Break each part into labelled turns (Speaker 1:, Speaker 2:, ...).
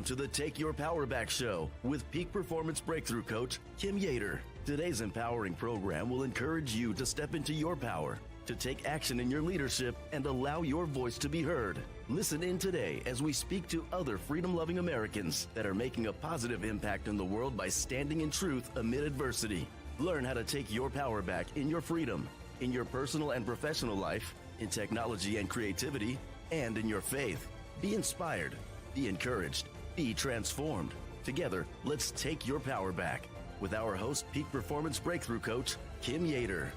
Speaker 1: to the Take Your Power Back show with Peak Performance Breakthrough Coach Kim Yeater. Today's empowering program will encourage you to step into your power, to take action in your leadership, and allow your voice to be heard. Listen in today as we speak to other freedom-loving Americans that are making a positive impact in the world by standing in truth amid adversity. Learn how to take your power back in your freedom, in your personal and professional life, in technology and creativity, and in your faith. Be inspired, be encouraged, be transformed. Together, let's take your power back with our host, Peak Performance Breakthrough Coach, Kim Yeater.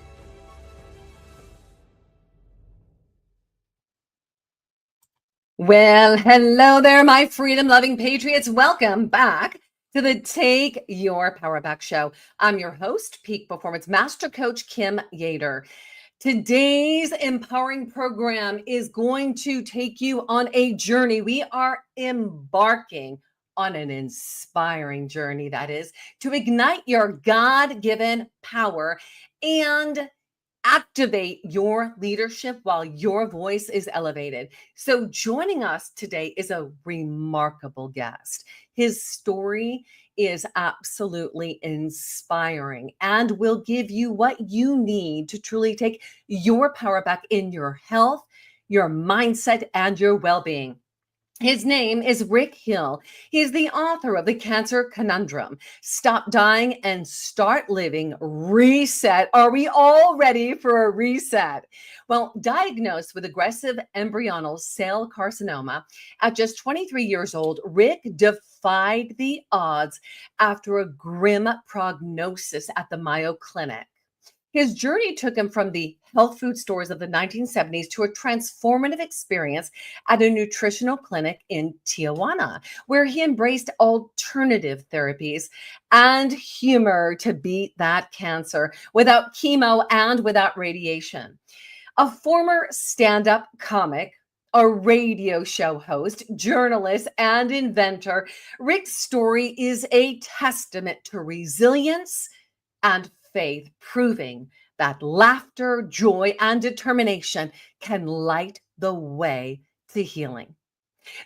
Speaker 2: Well, hello there, my freedom-loving patriots. Welcome back to the Take Your Power Back show. I'm your host, Peak Performance Master Coach Kim Yeater. Today's empowering program is going to take you on a journey. We are embarking on an inspiring journey, that is, to ignite your God-given power and activate your leadership while your voice is elevated. So joining us today is a remarkable guest. His story is absolutely inspiring and will give you what you need to truly take your power back in your health, your mindset, and your well-being. His name is Rick Hill. He's the author of the Cancer Conundrum, Stop Dying and Start Living, Reset. Are we all ready for a reset? Well, diagnosed with aggressive embryonal cell carcinoma at just 23 years old, Rick defied the odds after a grim prognosis at the Mayo Clinic. His journey took him from the health food stores of the 1970s to a transformative experience at a nutritional clinic in Tijuana, where he embraced alternative therapies and humor to beat that cancer without chemo and without radiation. A former stand-up comic, a radio show host, journalist, and inventor, Rick's story is a testament to resilience and faith, proving that laughter, joy, and determination can light the way to healing.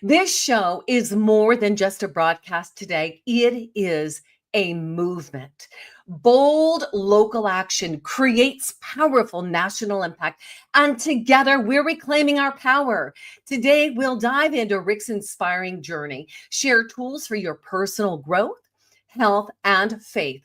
Speaker 2: This show is more than just a broadcast today. It is a movement. Bold local action creates powerful national impact, and together we're reclaiming our power. Today, we'll dive into Rick's inspiring journey, share tools for your personal growth, health, and faith,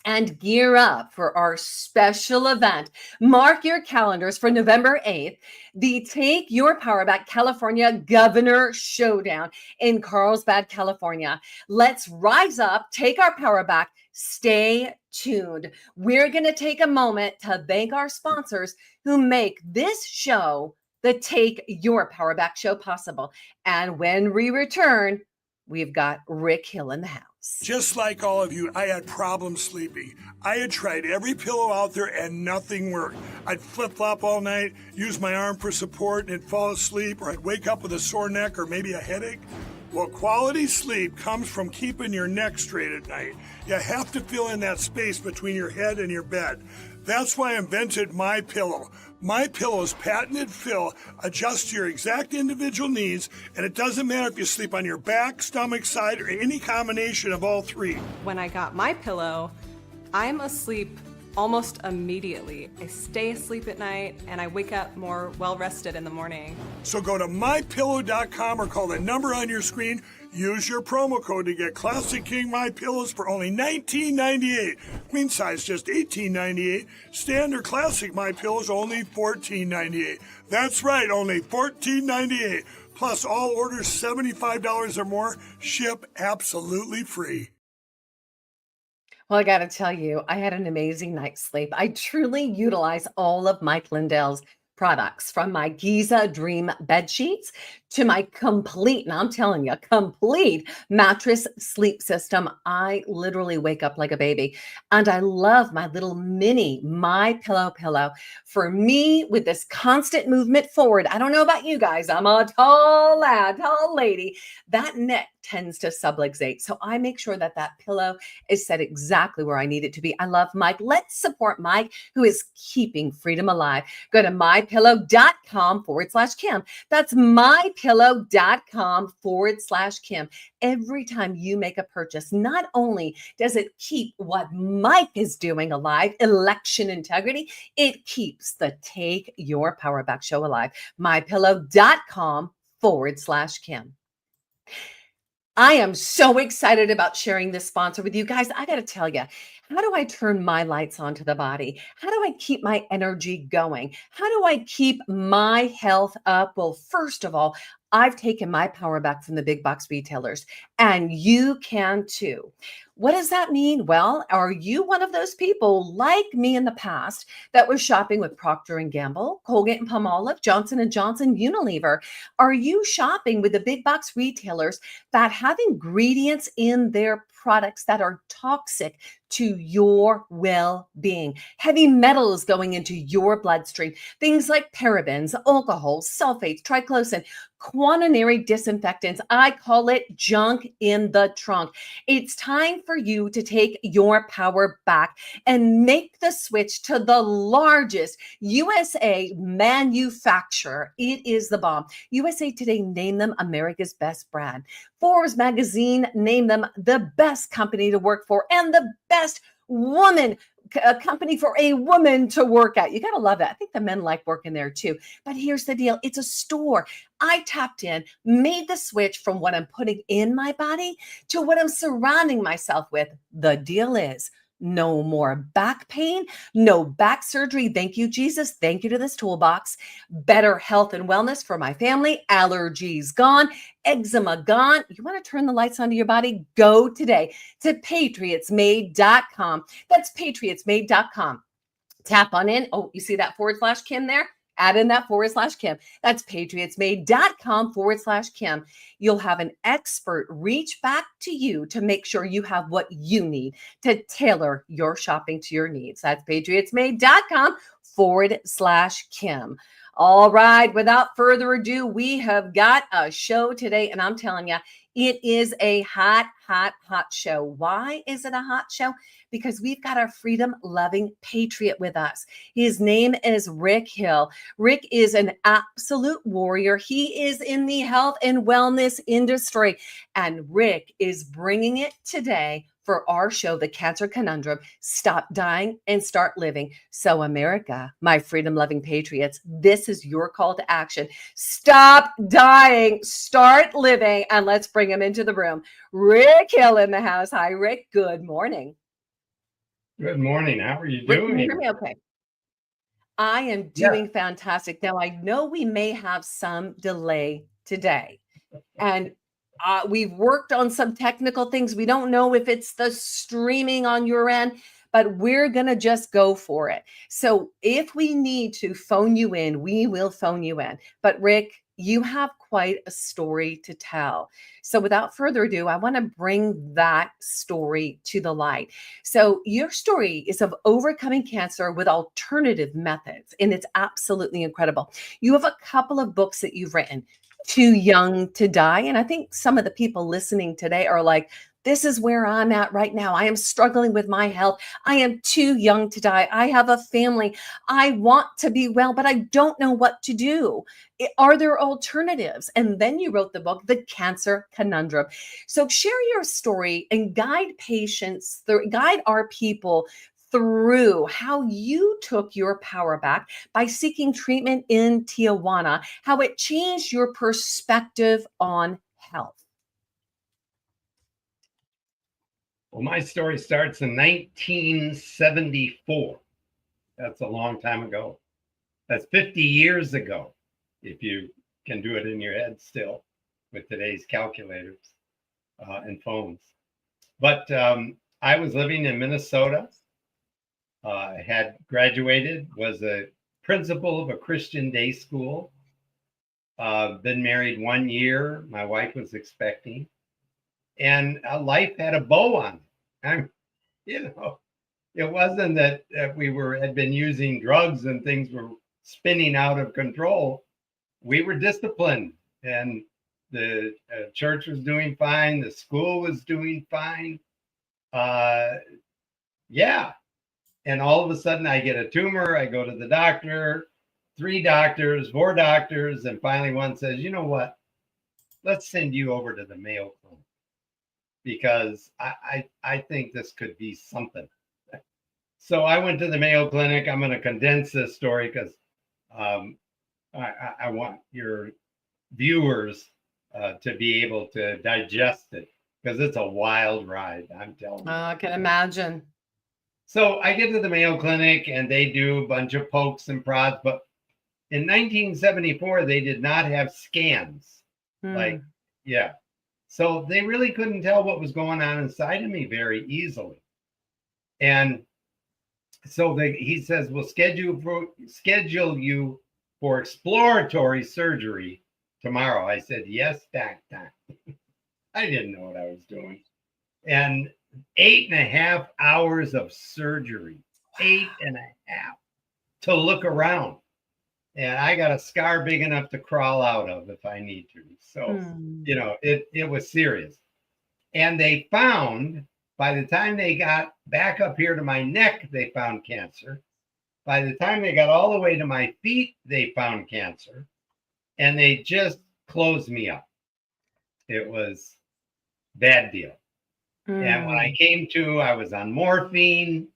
Speaker 2: and gear up for our special event. Mark your calendars for November 8th, the Take Your Power Back California Governor Showdown in Carlsbad, California. Let's rise up, take our power back, stay tuned. We're going to take a moment to thank our sponsors who make this show, the Take Your Power Back show, possible. And when we return, we've got Rick Hill in the house.
Speaker 3: Just like all of you, I had problems sleeping. I had tried every pillow out there and nothing worked. I'd flip-flop all night, use my arm for support, and fall asleep, or I'd wake up with a sore neck or maybe a headache. Well, quality sleep comes from keeping your neck straight at night. You have to fill in that space between your head and your bed. That's why I invented My Pillow. My Pillow's patented fill adjusts to your exact individual needs, and it doesn't matter if you sleep on your back, stomach, side, or any combination of all three.
Speaker 4: When I got My Pillow, I'm asleep almost immediately. I stay asleep at night, and I wake up more well-rested in the morning.
Speaker 3: So go to mypillow.com or call the number on your screen. Use your promo code to get Classic King My Pillows for only $19.98. Queen size just $18.98. Standard Classic My Pillows only $14.98. That's right, only $14.98. Plus all orders $75 or more ship absolutely free.
Speaker 2: Well, I got to tell you, I had an amazing night's sleep. I truly utilize all of Mike Lindell's products, from my Giza Dream bed sheets to my complete, and I'm telling you, complete mattress sleep system. I literally wake up like a baby, and I love my little mini My Pillow. For me, with this constant movement forward, I don't know about you guys, I'm a tall lady. That neck tends to subluxate. So I make sure that that pillow is set exactly where I need it to be. I love Mike. Let's support Mike, who is keeping freedom alive. Go to mypillow.com/Kim. That's mypillow.com/Kim. Every time you make a purchase, not only does it keep what Mike is doing alive, election integrity, it keeps the Take Your Power Back show alive. mypillow.com/Kim. I am so excited about sharing this sponsor with you guys. I got to tell you, how do I turn my lights on to the body? How do I keep my energy going? How do I keep my health up? Well, first of all, I've taken my power back from the big box retailers, and you can too. What does that mean? Well, are you one of those people like me in the past that was shopping with Procter & Gamble, Colgate and Palmolive, Johnson & Johnson, Unilever? Are you shopping with the big box retailers that have ingredients in their products that are toxic to your well-being? Heavy metals going into your bloodstream, things like parabens, alcohol, sulfates, triclosan, quaternary disinfectants. I call it junk in the trunk. It's time for you to take your power back and make the switch to the largest USA manufacturer. It is the bomb. USA Today named them America's best brand. Forbes magazine named them the best company to work for and the best company for a woman to work at. You got to love it. I think the men like working there too. But here's the deal. It's a store. I tapped in, made the switch from what I'm putting in my body to what I'm surrounding myself with. The deal is no more back pain, no back surgery. Thank you, Jesus. Thank you to this toolbox. Better health and wellness for my family. Allergies gone. Eczema gone. You want to turn the lights onto your body? Go today to patriotsmade.com. That's patriotsmade.com. Tap on in. Oh, you see that /Kim there? Add in that /Kim. That's patriotsmade.com /Kim. You'll have an expert reach back to you to make sure you have what you need to tailor your shopping to your needs. That's patriotsmade.com /Kim. All right. Without further ado, we have got a show today, and I'm telling you, it is a hot show. Why is it a hot show? Because we've got our freedom-loving patriot with us. His name is Rick Hill. Rick is an absolute warrior. He is in the health and wellness industry, and Rick is bringing it today for our show, The Cancer Conundrum, Stop Dying and Start Living. So America, my freedom-loving patriots, this is your call to action. Stop dying, start living, and let's bring him into the room. Rick Hill in the house. Hi, Rick. Good morning.
Speaker 5: Good morning. How are you
Speaker 2: Rick,
Speaker 5: doing?
Speaker 2: can you hear me okay? I am doing fantastic. Now, I know we may have some delay today, and we've worked on some technical things. We don't know if it's the streaming on your end, but we're going to just go for it. So if we need to phone you in, we will phone you in. But Rick, you have quite a story to tell. So without further ado, I want to bring that story to the light. So your story is of overcoming cancer with alternative methods, and it's absolutely incredible. You have a couple of books that you've written, Too Young to Die. And I think some of the people listening today are like, this is where I'm at right now. I am struggling with my health. I am too young to die. I have a family. I want to be well, but I don't know what to do. Are there alternatives? And then you wrote the book, The Cancer Conundrum. So share your story and guide our people through how you took your power back by seeking treatment in Tijuana, how it changed your perspective on health.
Speaker 5: Well, my story starts in 1974. That's a long time ago. That's 50 years ago, if you can do it in your head still with today's calculators and phones. But I was living in Minnesota. I had graduated, was a principal of a Christian day school. Been married 1 year. My wife was expecting. And life had a bow on it. It wasn't that we had been using drugs and things were spinning out of control. We were disciplined, and The church was doing fine. The school was doing fine. Yeah. And all of a sudden I get a tumor. I go to the doctor, 3 doctors, 4 doctors. And finally one says, you know what? Let's send you over to the Mayo Clinic because I think this could be something. So I went to the Mayo Clinic. I'm going to condense this story because I want your viewers to be able to digest it because it's a wild ride. I'm telling you.
Speaker 2: I can imagine.
Speaker 5: So I get to the Mayo Clinic and they do a bunch of pokes and prods, but in 1974 they did not have scans. Like, yeah. So they really couldn't tell what was going on inside of me very easily. And so he says, we'll schedule you for exploratory surgery tomorrow. I said, yes, doc. I didn't know what I was doing. And 8.5 hours of surgery, 8.5 to look around. And I got a scar big enough to crawl out of if I need to. So, you know, it was serious. And they found, by the time they got back up here to my neck, they found cancer. By the time they got all the way to my feet, they found cancer. And they just closed me up. It was a bad deal. And when I came to, I was on morphine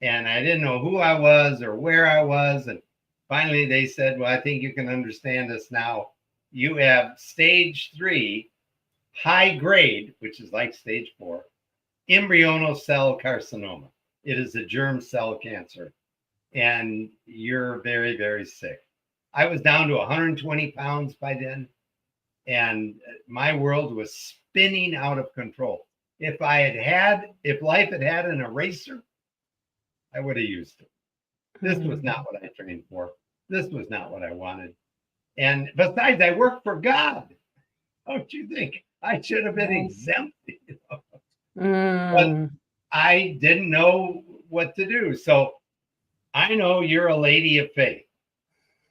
Speaker 5: and I didn't know who I was or where I was. And finally they said, well, I think you can understand this now. You have stage 3, high grade, which is like stage 4, embryonal cell carcinoma. It is a germ cell cancer. And you're very, very sick. I was down to 120 pounds by then. And my world was spinning out of control. If life had had an eraser, I would have used it. This was not what I trained for. This was not what I wanted. And besides, I work for God. Don't you think I should have been exempt? You know? But I didn't know what to do. So I know you're a lady of faith.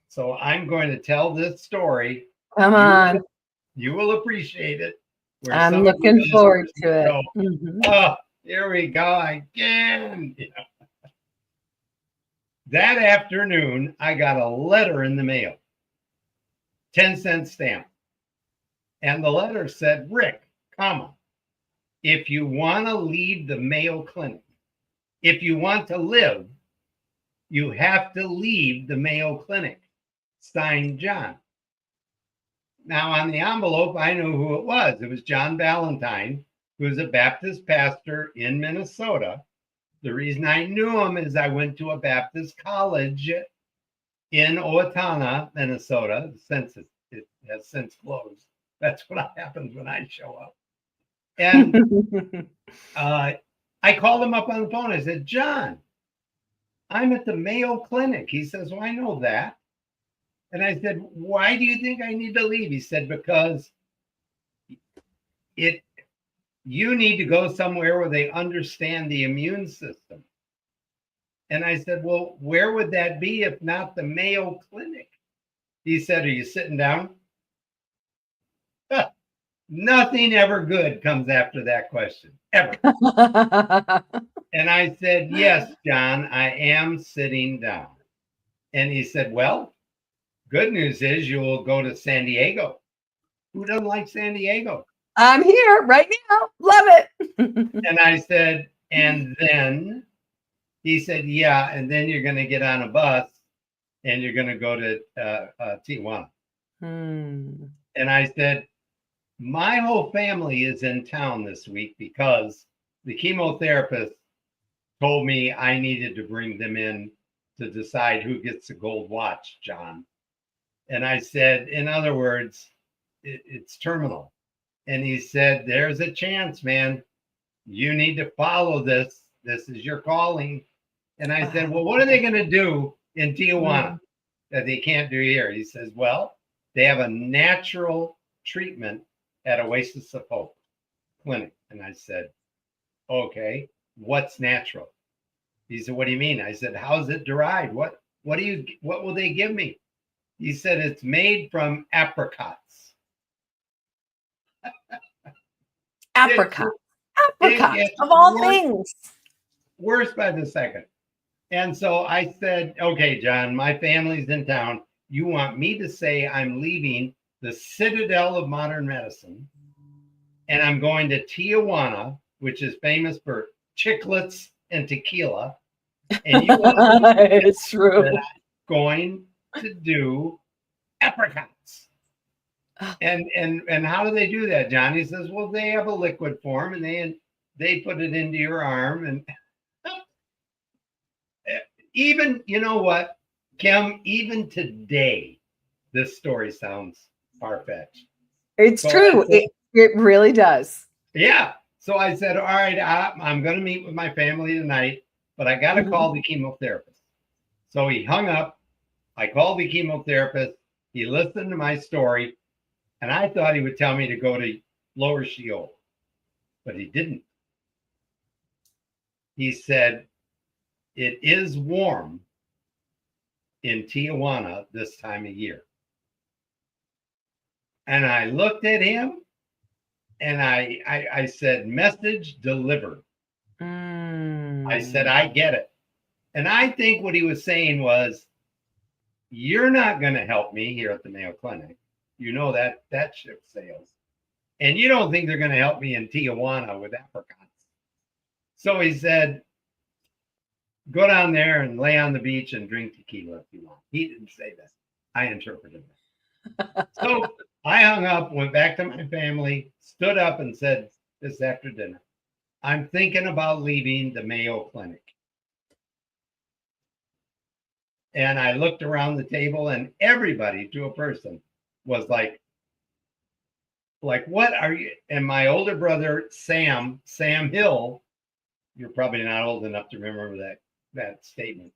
Speaker 5: So I'm going to tell this story.
Speaker 2: Come on.
Speaker 5: You will appreciate it.
Speaker 2: I'm looking forward to it.
Speaker 5: Oh, here we go again. You know. That afternoon, I got a letter in the mail, 10-cent stamp. And the letter said, Rick, if you want to leave the Mayo Clinic, if you want to live, you have to leave the Mayo Clinic. Signed, John. Now, on the envelope, I knew who it was. It was John Valentine, who was a Baptist pastor in Minnesota. The reason I knew him is I went to a Baptist college in Owatonna, Minnesota. Since it has since closed. That's what happens when I show up. And I called him up on the phone. I said, John, I'm at the Mayo Clinic. He says, well, I know that. And I said, why do you think I need to leave? He said, because you need to go somewhere where they understand the immune system. And I said, well, where would that be if not the Mayo Clinic? He said, are you sitting down? Nothing ever good comes after that question, ever. And I said, yes, John, I am sitting down. And he said, well, good news is you will go to San Diego. Who doesn't like San Diego?
Speaker 2: I'm here right now. Love it.
Speaker 5: And I said, and then he said, yeah, and then you're going to get on a bus and you're going to go to Tijuana. And I said, my whole family is in town this week because the chemotherapist told me I needed to bring them in to decide who gets a gold watch, John. And I said, in other words, it's terminal. And he said, there's a chance, man. You need to follow this. This is your calling. And I said, well, what are they going to do in Tijuana that they can't do here? He says, well, they have a natural treatment at Oasis of Hope Clinic. And I said, okay, what's natural? He said, what do you mean? I said, how's it derived? What will they give me? He said, it's made from apricots.
Speaker 2: Apricot.
Speaker 5: It
Speaker 2: Apricot,
Speaker 5: gets
Speaker 2: of all
Speaker 5: worse,
Speaker 2: things.
Speaker 5: worse by the second. And so I said, okay, John, my family's in town. You want me to say I'm leaving the citadel of modern medicine and I'm going to Tijuana, which is famous for chiclets and tequila. And you want me to say
Speaker 2: It's true.
Speaker 5: that I'm going to do apricots. And how do they do that, John? He says, well, they have a liquid form and they put it into your arm. And even, you know what, Kim, even today, this story sounds far-fetched.
Speaker 2: It's
Speaker 5: So
Speaker 2: true.
Speaker 5: I said,
Speaker 2: It really does.
Speaker 5: yeah. So I said, all right, I'm going to meet with my family tonight, but I got to call the chemotherapist. So he hung up. I called the chemotherapist. He listened to my story, and I thought he would tell me to go to Lower Sheol, but he didn't. He said, it is warm in Tijuana this time of year. And I looked at him and I said, message delivered. I said, I get it. And I think what he was saying was, you're not going to help me here at the Mayo Clinic. You know that ship sails. And you don't think they're going to help me in Tijuana with apricots. So he said, go down there and lay on the beach and drink tequila if you want. He didn't say that. I interpreted it. So I hung up, went back to my family, stood up and said this after dinner, I'm thinking about leaving the Mayo Clinic. And I looked around the table and everybody to a person was like, what are you? And my older brother, Sam Hill, you're probably not old enough to remember that statement.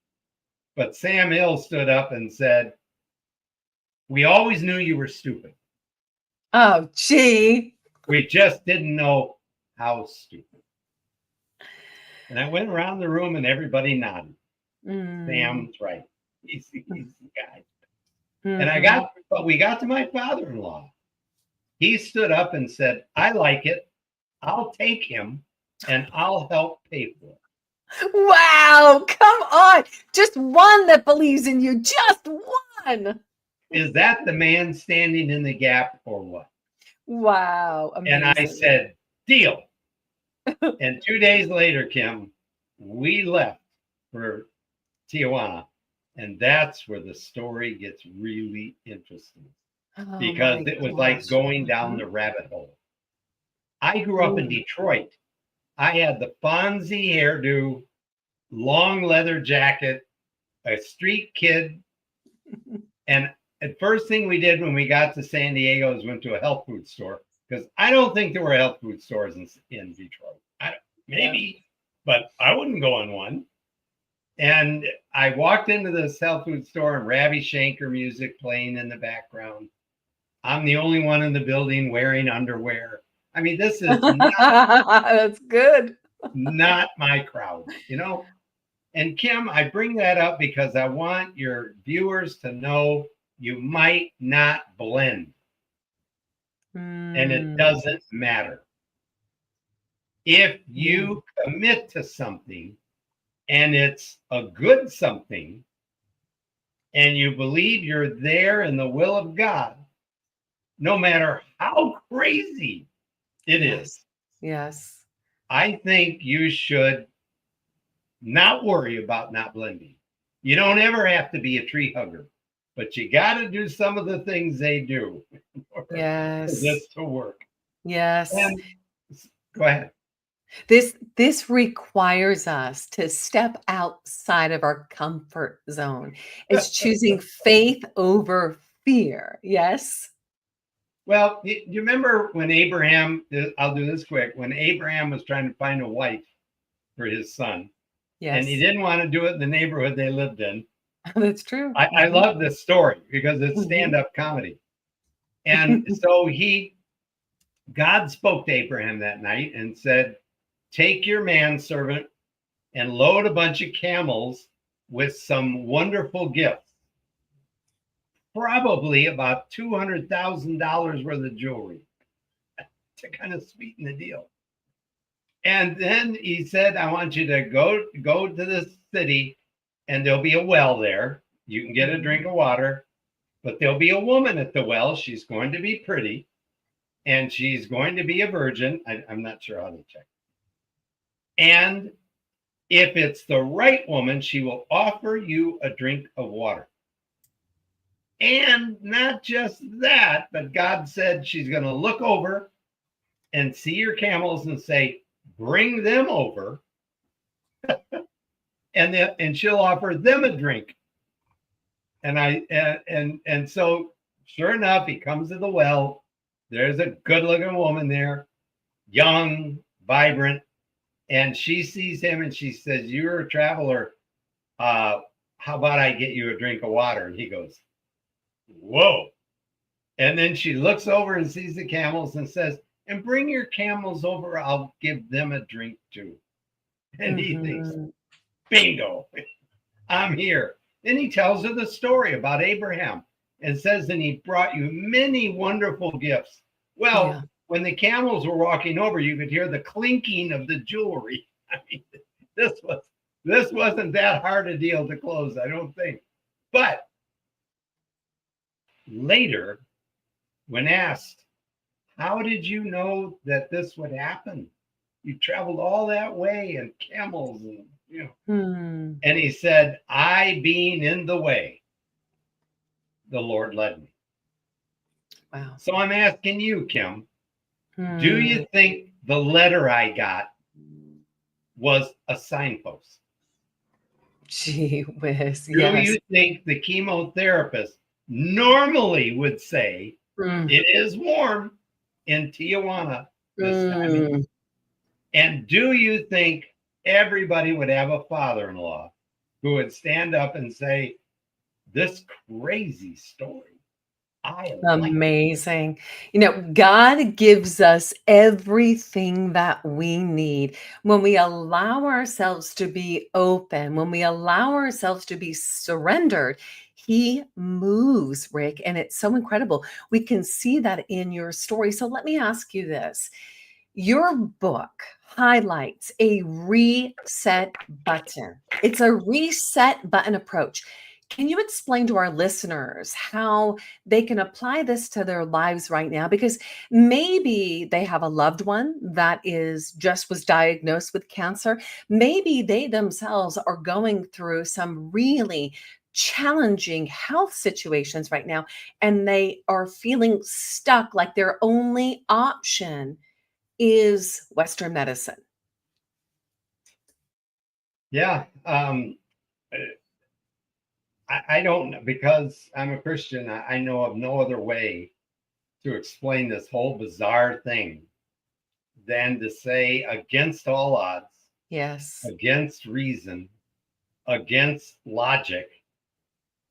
Speaker 5: But Sam Hill stood up and said, we always knew you were stupid.
Speaker 2: Oh, gee.
Speaker 5: We just didn't know how stupid. And I went around the room and everybody nodded. Sam's right. He's the guy. And but we got to my father-in-law. He stood up and said, I like it. I'll take him and I'll help pay for it.
Speaker 2: Wow. Come on. Just one that believes in you. Just one.
Speaker 5: Is that the man standing in the gap or what?
Speaker 2: Wow. Amazing.
Speaker 5: And I said, deal. And 2 days later, Kim, we left for Tijuana. And that's where the story gets really interesting. Because it was like going down the rabbit hole. I grew up in Detroit. I had the Fonzie hairdo, long leather jacket, a street kid. And the first thing we did when we got to San Diego is went to a health food store. Because I don't think there were health food stores in Detroit. Maybe, but I wouldn't go in one. And I walked into this health food store and Ravi Shankar music playing in the background. I'm the only one in the building wearing underwear. I mean, this is not,
Speaker 2: that's good.
Speaker 5: not my crowd, you know? And Kim, I bring that up because I want your viewers to know you might not blend. And it doesn't matter. If you commit to something and it's a good something and you believe you're there in the will of God, no matter how crazy it is.
Speaker 2: Yes.
Speaker 5: I think you should not worry about not blending. You don't ever have to be a tree hugger, but you got to do some of the things they do for this to work.
Speaker 2: Yes.
Speaker 5: And go ahead.
Speaker 2: This requires us to step outside of our comfort zone. It's choosing faith over fear. Yes.
Speaker 5: Well, you remember when Abraham, I'll do this quick, when Abraham was trying to find a wife for his son, and he didn't want to do it in the neighborhood they lived in.
Speaker 2: That's true.
Speaker 5: I love this story because it's stand-up comedy. And so God spoke to Abraham that night and said, take your manservant and load a bunch of camels with some wonderful gifts. Probably about $200,000 worth of jewelry. to kind of sweeten the deal. And then he said, I want you to go to this city, and there'll be a well there. You can get a drink of water, but there'll be a woman at the well. She's going to be pretty, and she's going to be a virgin. I'm not sure how to check. And if it's the right woman, she will offer you a drink of water. And not just that, but God said she's going to look over and see your camels and say, bring them over. and she'll offer them a drink. And so sure enough, he comes to the well. There's a good looking woman there, young, vibrant. And she sees him and she says, you're a traveler. How about I get you a drink of water? And he goes, whoa. And then she looks over and sees the camels and says, and bring your camels over. I'll give them a drink too. And he thinks, bingo, I'm here. Then he tells her the story about Abraham and says, and he brought you many wonderful gifts. Well, when the camels were walking over, you could hear the clinking of the jewelry. I mean, this wasn't that hard a deal to close, I don't think. But later, when asked, how did you know that this would happen? You traveled all that way and camels and, you know. And he said, I being in the way, the Lord led me.
Speaker 2: Wow.
Speaker 5: So I'm asking you, Kim, do you think the letter I got was a signpost?
Speaker 2: Gee whiz.
Speaker 5: Do you think the chemotherapist normally would say, it is warm in Tijuana this time? And do you think everybody would have a father-in-law who would stand up and say, this crazy story?
Speaker 2: Amazing. You know, God gives us everything that we need when we allow ourselves to be open, when we allow ourselves to be surrendered. He moves, Rick, and it's so incredible. We can see that in your story. So let me ask you this. Your book highlights a reset button. It's a reset button approach. Can you explain to our listeners how they can apply this to their lives right now? Because maybe they have a loved one that was diagnosed with cancer. Maybe they themselves are going through some really challenging health situations right now, and they are feeling stuck, like their only option is Western medicine.
Speaker 5: Yeah. I don't know, because I'm a Christian. I know of no other way to explain this whole bizarre thing than to say, against all odds,
Speaker 2: Yes,
Speaker 5: against reason, against logic.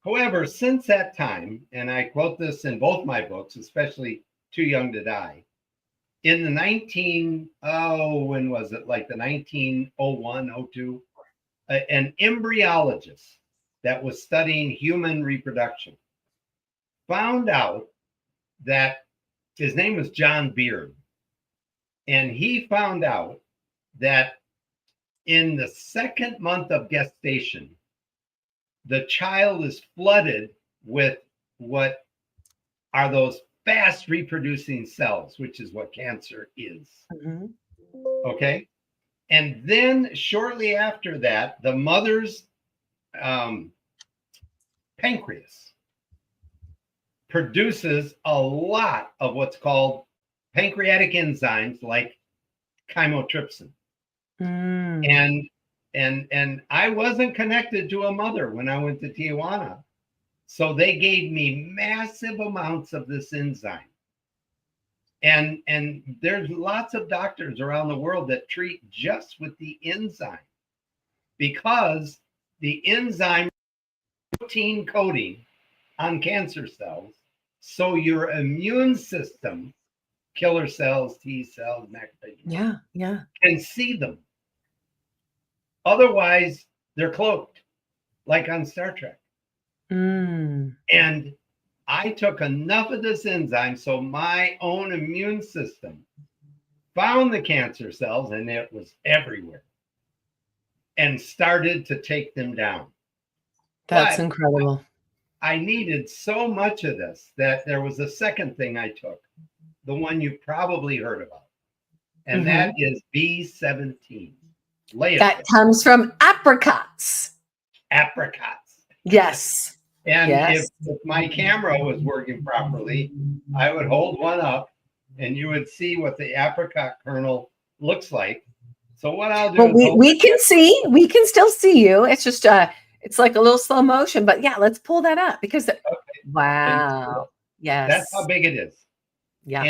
Speaker 5: However, since that time, and I quote this in both my books, especially Too Young to Die, in the 1901, 02, an embryologist that was studying human reproduction found out that his name was John Beard. And he found out that in the second month of gestation, the child is flooded with what are those fast reproducing cells, which is what cancer is. Okay. And then shortly after that, the mother's pancreas produces a lot of what's called pancreatic enzymes like chymotrypsin. And I wasn't connected to a mother when I went to Tijuana. So they gave me massive amounts of this enzyme. And there's lots of doctors around the world that treat just with the enzyme, because the enzyme protein coating on cancer cells, so your immune system, killer cells, T cells, macrophages, can see them. Otherwise, they're cloaked, like on Star Trek. And I took enough of this enzyme so my own immune system found the cancer cells, and it was everywhere, and started to take them down.
Speaker 2: That's
Speaker 5: But
Speaker 2: incredible.
Speaker 5: I needed so much of this that there was a second thing I took, the one you probably heard about, and that is B17.
Speaker 2: That comes from apricots.
Speaker 5: Apricots.
Speaker 2: Yes.
Speaker 5: And
Speaker 2: Yes.
Speaker 5: if my camera was working properly, I would hold one up and you would see what the apricot kernel looks like. So what I'll do
Speaker 2: Well, we can still see you. It's just it's like a little slow motion, but yeah, let's pull that up because wow. Yes.
Speaker 5: That's how big it is.
Speaker 2: Yeah.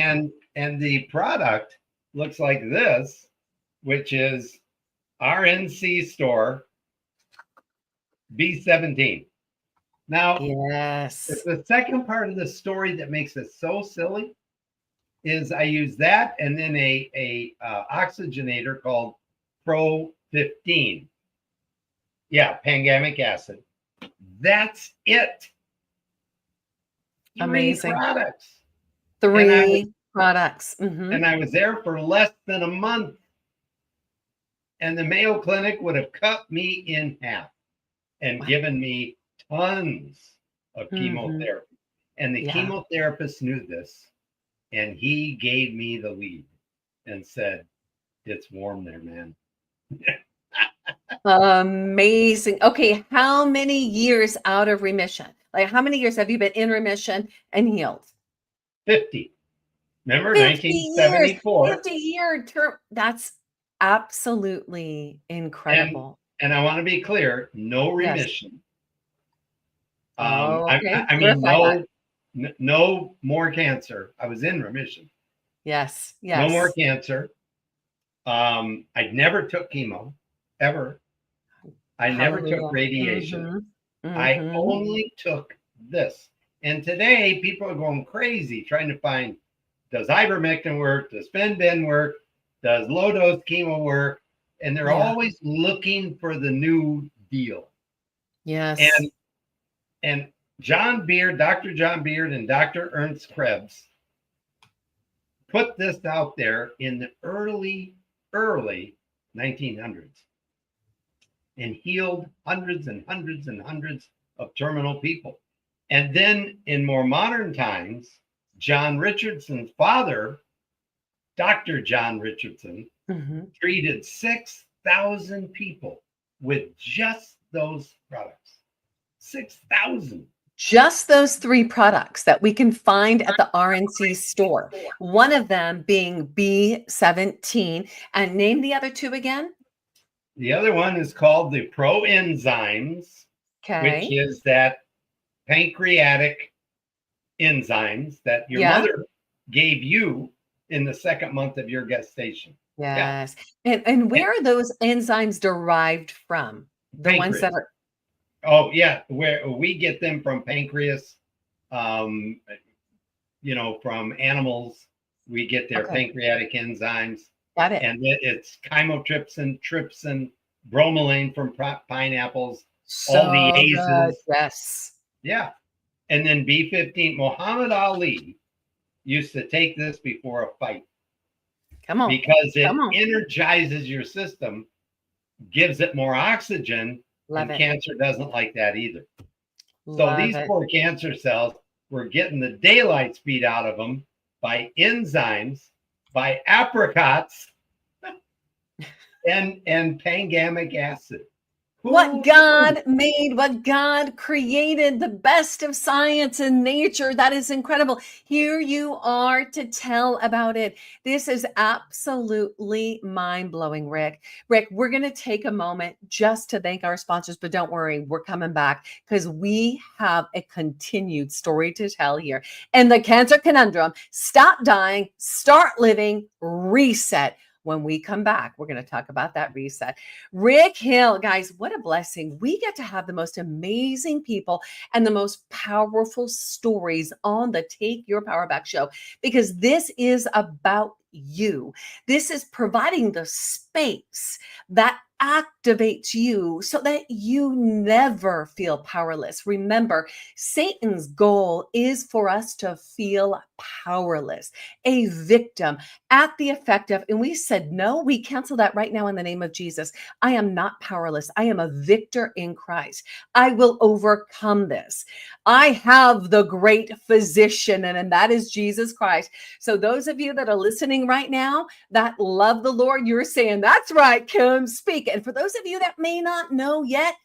Speaker 5: And the product looks like this, which is RNC store B17. Now,
Speaker 2: yes,
Speaker 5: the second part of the story that makes it so silly is I use that and then a oxygenator called Pro 15. Yeah, pangamic acid. That's it.
Speaker 2: Amazing.
Speaker 5: 3 products.
Speaker 2: 3 products.
Speaker 5: And I was there for less than a month. And the Mayo Clinic would have cut me in half and given me tons of chemotherapy. And the chemotherapist knew this. And he gave me the lead and said, "It's warm there, man."
Speaker 2: Amazing. Okay, how many years out of remission? Like, how many years have you been in remission and healed?
Speaker 5: 50. Remember,
Speaker 2: 50
Speaker 5: 1974.
Speaker 2: Years, 50-year term. That's absolutely incredible.
Speaker 5: And I want to be clear, no remission.
Speaker 2: Okay.
Speaker 5: I mean, no more cancer. I was in remission.
Speaker 2: Yes.
Speaker 5: No more cancer. I never took chemo, ever. I never took radiation. I only took this. And today, people are going crazy trying to find, does ivermectin work? Does fenbid work? Does low-dose chemo work? And they're always looking for the new deal.
Speaker 2: Yes.
Speaker 5: And John Beard, Dr. John Beard and Dr. Ernst Krebs put this out there in the early 1900s and healed hundreds and hundreds and hundreds of terminal people. And then in more modern times, John Richardson's father, Dr. John Richardson, treated 6,000 people with just those products. 6,000.
Speaker 2: Just those 3 products that we can find at the RNC store. One of them being B17. And name the other 2 again.
Speaker 5: The other one is called the Proenzymes, which is that pancreatic enzymes that your mother gave you in the 2nd month of your gestation.
Speaker 2: Yes. Yeah. And where are those enzymes derived from? The
Speaker 5: pancreas.
Speaker 2: Ones that are.
Speaker 5: Oh, yeah. Where we get them from pancreas, from animals. We get their pancreatic enzymes.
Speaker 2: Got it.
Speaker 5: And it's chymotrypsin, trypsin, bromelain from pineapples, all the aces.
Speaker 2: Yes.
Speaker 5: Yeah. And then B15. Muhammad Ali used to take this before a fight.
Speaker 2: Come on.
Speaker 5: Because it energizes your system, gives it more oxygen. And cancer doesn't like that either. So these poor cancer cells, we're getting the daylight beat out of them by enzymes, by apricots, and pangamic acid.
Speaker 2: What God made, what God created, the best of science and nature. That is incredible. Here you are to tell about it. This is absolutely mind-blowing, Rick. Rick, we're going to take a moment just to thank our sponsors, but don't worry, we're coming back because we have a continued story to tell here. And the Cancer Conundrum, stop dying, start living, reset. When we come back, we're going to talk about that reset. Rick Hill, guys, what a blessing. We get to have the most amazing people and the most powerful stories on the Take Your Power Back show, because this is about you. This is providing the space that activates activates you so that you never feel powerless. Remember, Satan's goal is for us to feel powerless, a victim at the effect of, and we said, no, we cancel that right now in the name of Jesus. I am not powerless. I am a victor in Christ. I will overcome this. I have the great physician, and that is Jesus Christ. So those of you that are listening right now that love the Lord, you're saying, that's right, Kim, speak. And for those of you that may not know yet,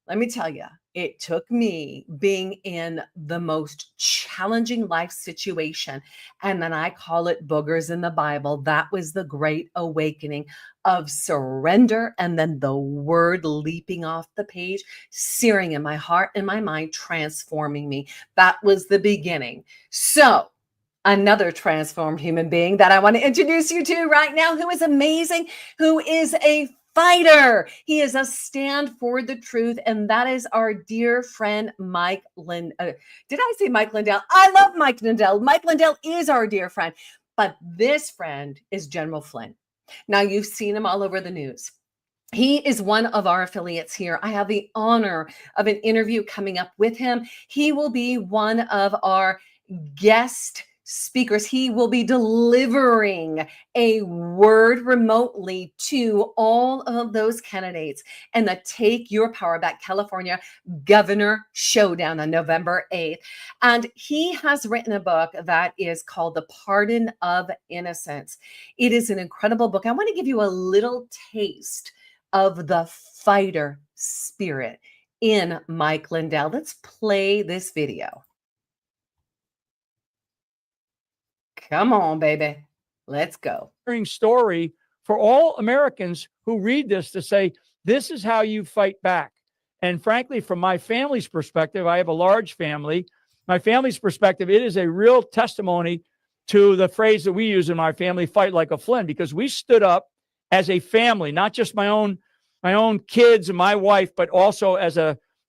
Speaker 2: let me tell you, it took me being in the most challenging life situation. And then I call it boogers in the Bible. That was the great awakening of surrender. And then the word leaping off the page, searing in my heart and my mind, transforming me. That was the beginning. So another transformed human being that I want to introduce you to right now, who is amazing, who is a fighter. He is a stand for the truth. And that is our dear friend, Mike Did I say Mike Lindell? I love Mike Lindell. Mike Lindell is our dear friend. But this friend is General Flynn. Now, you've seen him all over the news. He is one of our affiliates here. I have the honor of an interview coming up with him. He will be one of our guest speakers. He will be delivering a word remotely to all of those candidates and the Take Your Power Back California Governor Showdown on November 8th. And he has written a book that is called The Pardon of Innocence. It is an incredible book. I want to give you a little taste of the fighter spirit in Mike Lindell. Let's play this video. Come on, baby. Let's go.
Speaker 6: Story for all Americans who read this to say, this is how you fight back. And frankly, from my family's perspective, I have a large family. My family's perspective, it is a real testimony to the phrase that we use in my family, fight like a Flynn, because we stood up as a family, not just my own kids and my wife, but also as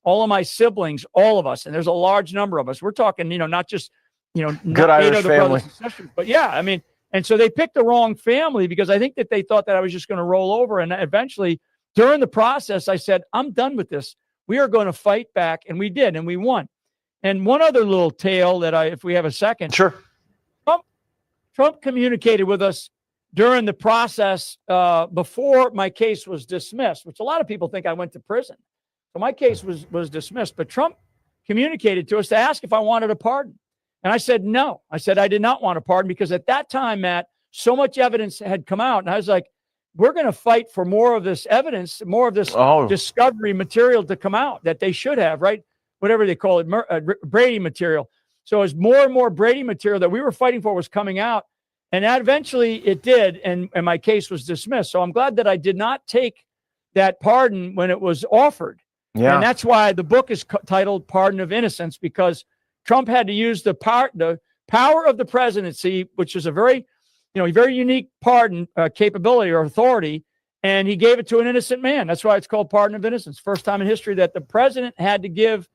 Speaker 6: all of my siblings, all of us. And there's a large number of us. We're talking, not just
Speaker 7: good Irish family.
Speaker 6: But yeah, I mean, and so they picked the wrong family because I think that they thought that I was just going to roll over. And eventually, during the process, I said, I'm done with this. We are going to fight back. And we did, and we won. And one other little tale that if we have a second.
Speaker 7: Sure.
Speaker 6: Trump communicated with us during the process before my case was dismissed, which a lot of people think I went to prison. So my case was dismissed. But Trump communicated to us to ask if I wanted a pardon. And I said, no. I said, I did not want a pardon because at that time, Matt, so much evidence had come out. And I was like, we're going to fight for more of this evidence, more of this discovery material to come out that they should have, right? Whatever they call it, Brady material. So as more and more Brady material that we were fighting for was coming out. And that eventually it did. And my case was dismissed. So I'm glad that I did not take that pardon when it was offered. Yeah. And that's why the book is titled Pardon of Innocence, because Trump had to use the power of the presidency, which is a very unique pardon capability or authority, and he gave it to an innocent man. That's why it's called Pardon of Innocence. First time in history that the president had to give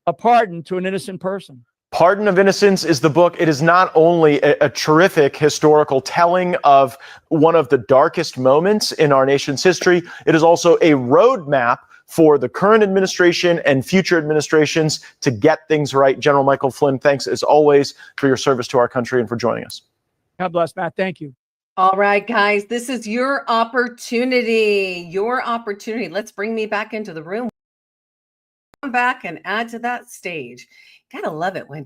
Speaker 6: a pardon to an innocent person.
Speaker 7: Pardon of Innocence is the book. It is not only a terrific historical telling of one of the darkest moments in our nation's history, it is also a roadmap for the current administration and future administrations to get things right. General Michael Flynn, thanks as always for your service to our country and for joining us.
Speaker 6: God bless, Matt. Thank you.
Speaker 2: All right, guys, this is your opportunity. Let's bring me back into the room. Come back and add to that stage. Gotta love it when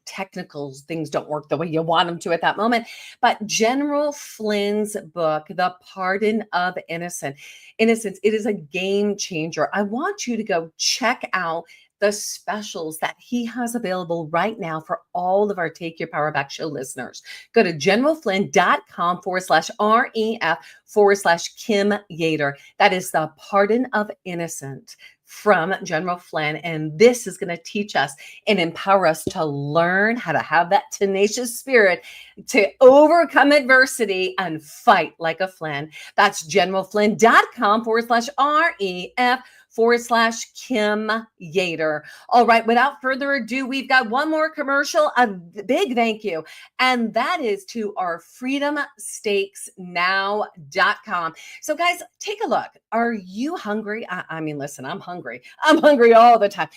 Speaker 2: technical things don't work the way you want them to at that moment. But General Flynn's book, The Pardon of Innocence, it is a game changer. I want you to go check out the specials that he has available right now for all of our Take Your Power Back show listeners. Go to generalflynn.com/ref/Kim Yeater. That is The Pardon of Innocence from General Flynn. And this is going to teach us and empower us to learn how to have that tenacious spirit to overcome adversity and fight like a Flynn. That's generalflynn.com/REF freedom.com/Kim Yeater. All right, without further ado, we've got one more commercial. A big thank you. And that is to our freedomstakesnow.com. So guys, take a look. Are you hungry? I mean, listen, I'm hungry. I'm hungry all the time.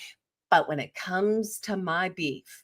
Speaker 2: But when it comes to my beef,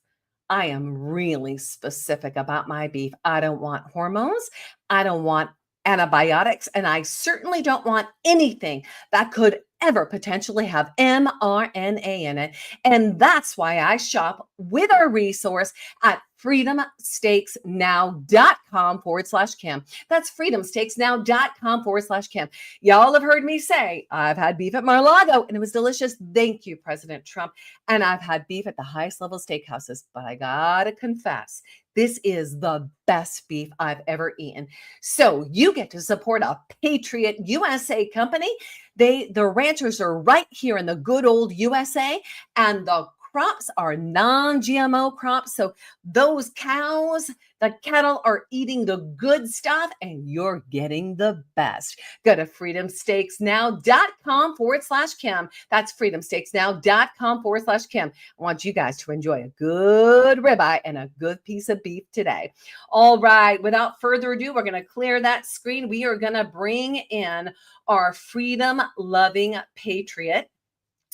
Speaker 2: I am really specific about my beef. I don't want hormones. I don't want antibiotics. And I certainly don't want anything that could ever potentially have mRNA in it. And that's why I shop with our resource at freedomstakesnow.com/Kim. That's freedomstakesnow.com/Kim. Y'all have heard me say, I've had beef at Mar-a-Lago and it was delicious. Thank you, President Trump. And I've had beef at the highest level steakhouses, but I gotta confess, this is the best beef I've ever eaten. So you get to support a Patriot USA company. The ranchers are right here in the good old USA, and the crops are non-GMO crops. So those cows, the cattle are eating the good stuff and you're getting the best. Go to freedomstakesnow.com/Kim. That's freedomstakesnow.com/Kim. I want you guys to enjoy a good ribeye and a good piece of beef today. All right, without further ado, we're going to clear that screen. We are going to bring in our freedom-loving patriot.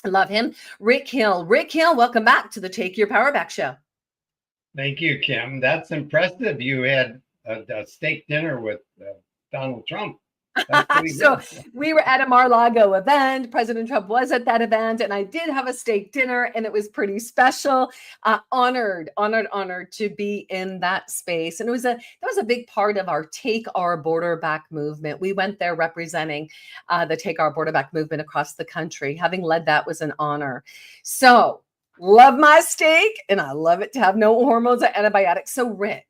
Speaker 2: I love him. Rick Hill. Rick Hill, welcome back to the Take Your Power Back show.
Speaker 5: Thank you, Kim. That's impressive. You had a steak dinner with Donald Trump.
Speaker 2: So we were at a Mar-a-Lago event. President Trump was at that event, and I did have a steak dinner, and it was pretty special. Honored to be in that space. And that was a big part of our Take Our Border Back movement. We went there representing the Take Our Border Back movement across the country. Having led that was an honor. So love my steak, and I love it to have no hormones or antibiotics. So Rick,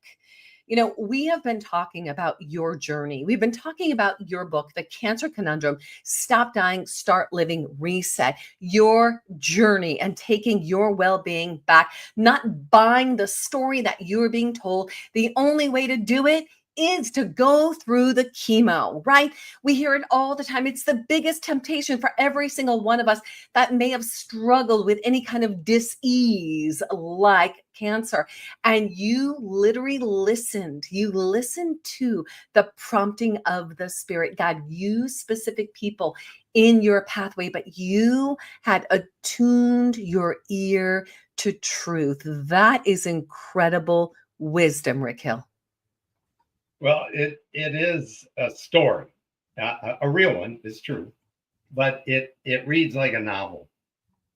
Speaker 2: you know, we have been talking about your journey. We've been talking about your book, The Cancer Conundrum, Stop Dying, Start Living, Reset, your journey and taking your well-being back, not buying the story that you're being told. The only way to do it is to go through the chemo, right? We hear it all the time. It's the biggest temptation for every single one of us that may have struggled with any kind of dis-ease like cancer. And you literally listened. You listened to the prompting of the Spirit. God used specific people in your pathway, but you had attuned your ear to truth. That is incredible wisdom, Rick Hill.
Speaker 5: Well, it is a story, a real one, it's true, but it reads like a novel.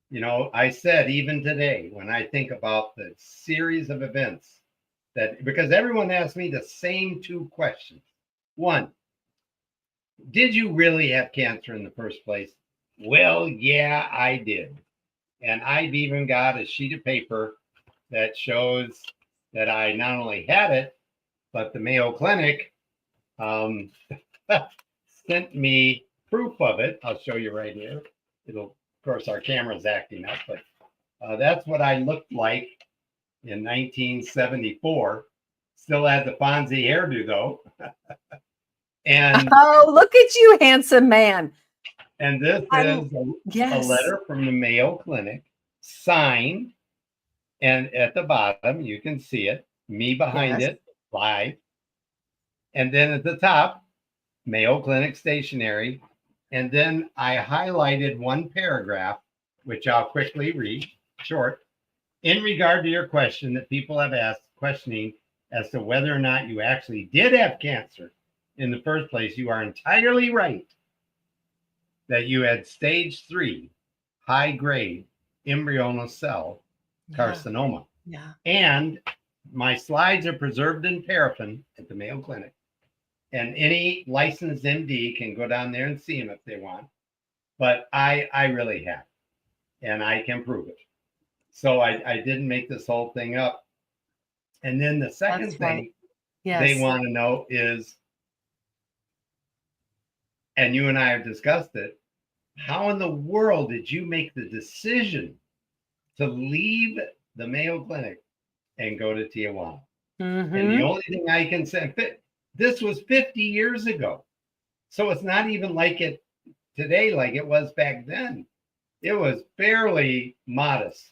Speaker 5: You know, I said even today, when I think about the series of events because everyone asked me the same two questions. One, did you really have cancer in the first place? Well, yeah, I did. And I've even got a sheet of paper that shows that I not only had it, but the Mayo Clinic sent me proof of it. I'll show you right here. Of course, our camera's acting up, but that's what I looked like in 1974. Still had the Fonzie hairdo, though. And
Speaker 2: oh, look at you, handsome man.
Speaker 5: And this is a letter from the Mayo Clinic, signed, and at the bottom, you can see it, me behind it, live. And then at the top, Mayo Clinic stationery. And then I highlighted one paragraph, which I'll quickly read, short. In regard to your question that people have asked, questioning as to whether or not you actually did have cancer in the first place, you are entirely right that you had stage 3, high-grade embryonal cell carcinoma.
Speaker 2: Yeah.
Speaker 5: And my slides are preserved in paraffin at the Mayo Clinic. And any licensed MD can go down there and see them if they want. But I really have. And I can prove it. So I didn't make this whole thing up. And then the second thing they want to know is, and you and I have discussed it, how in the world did you make the decision to leave the Mayo Clinic and go to Tijuana? Mm-hmm. And the only thing I can say, this was 50 years ago. So it's not even like it today, like it was back then. It was fairly modest,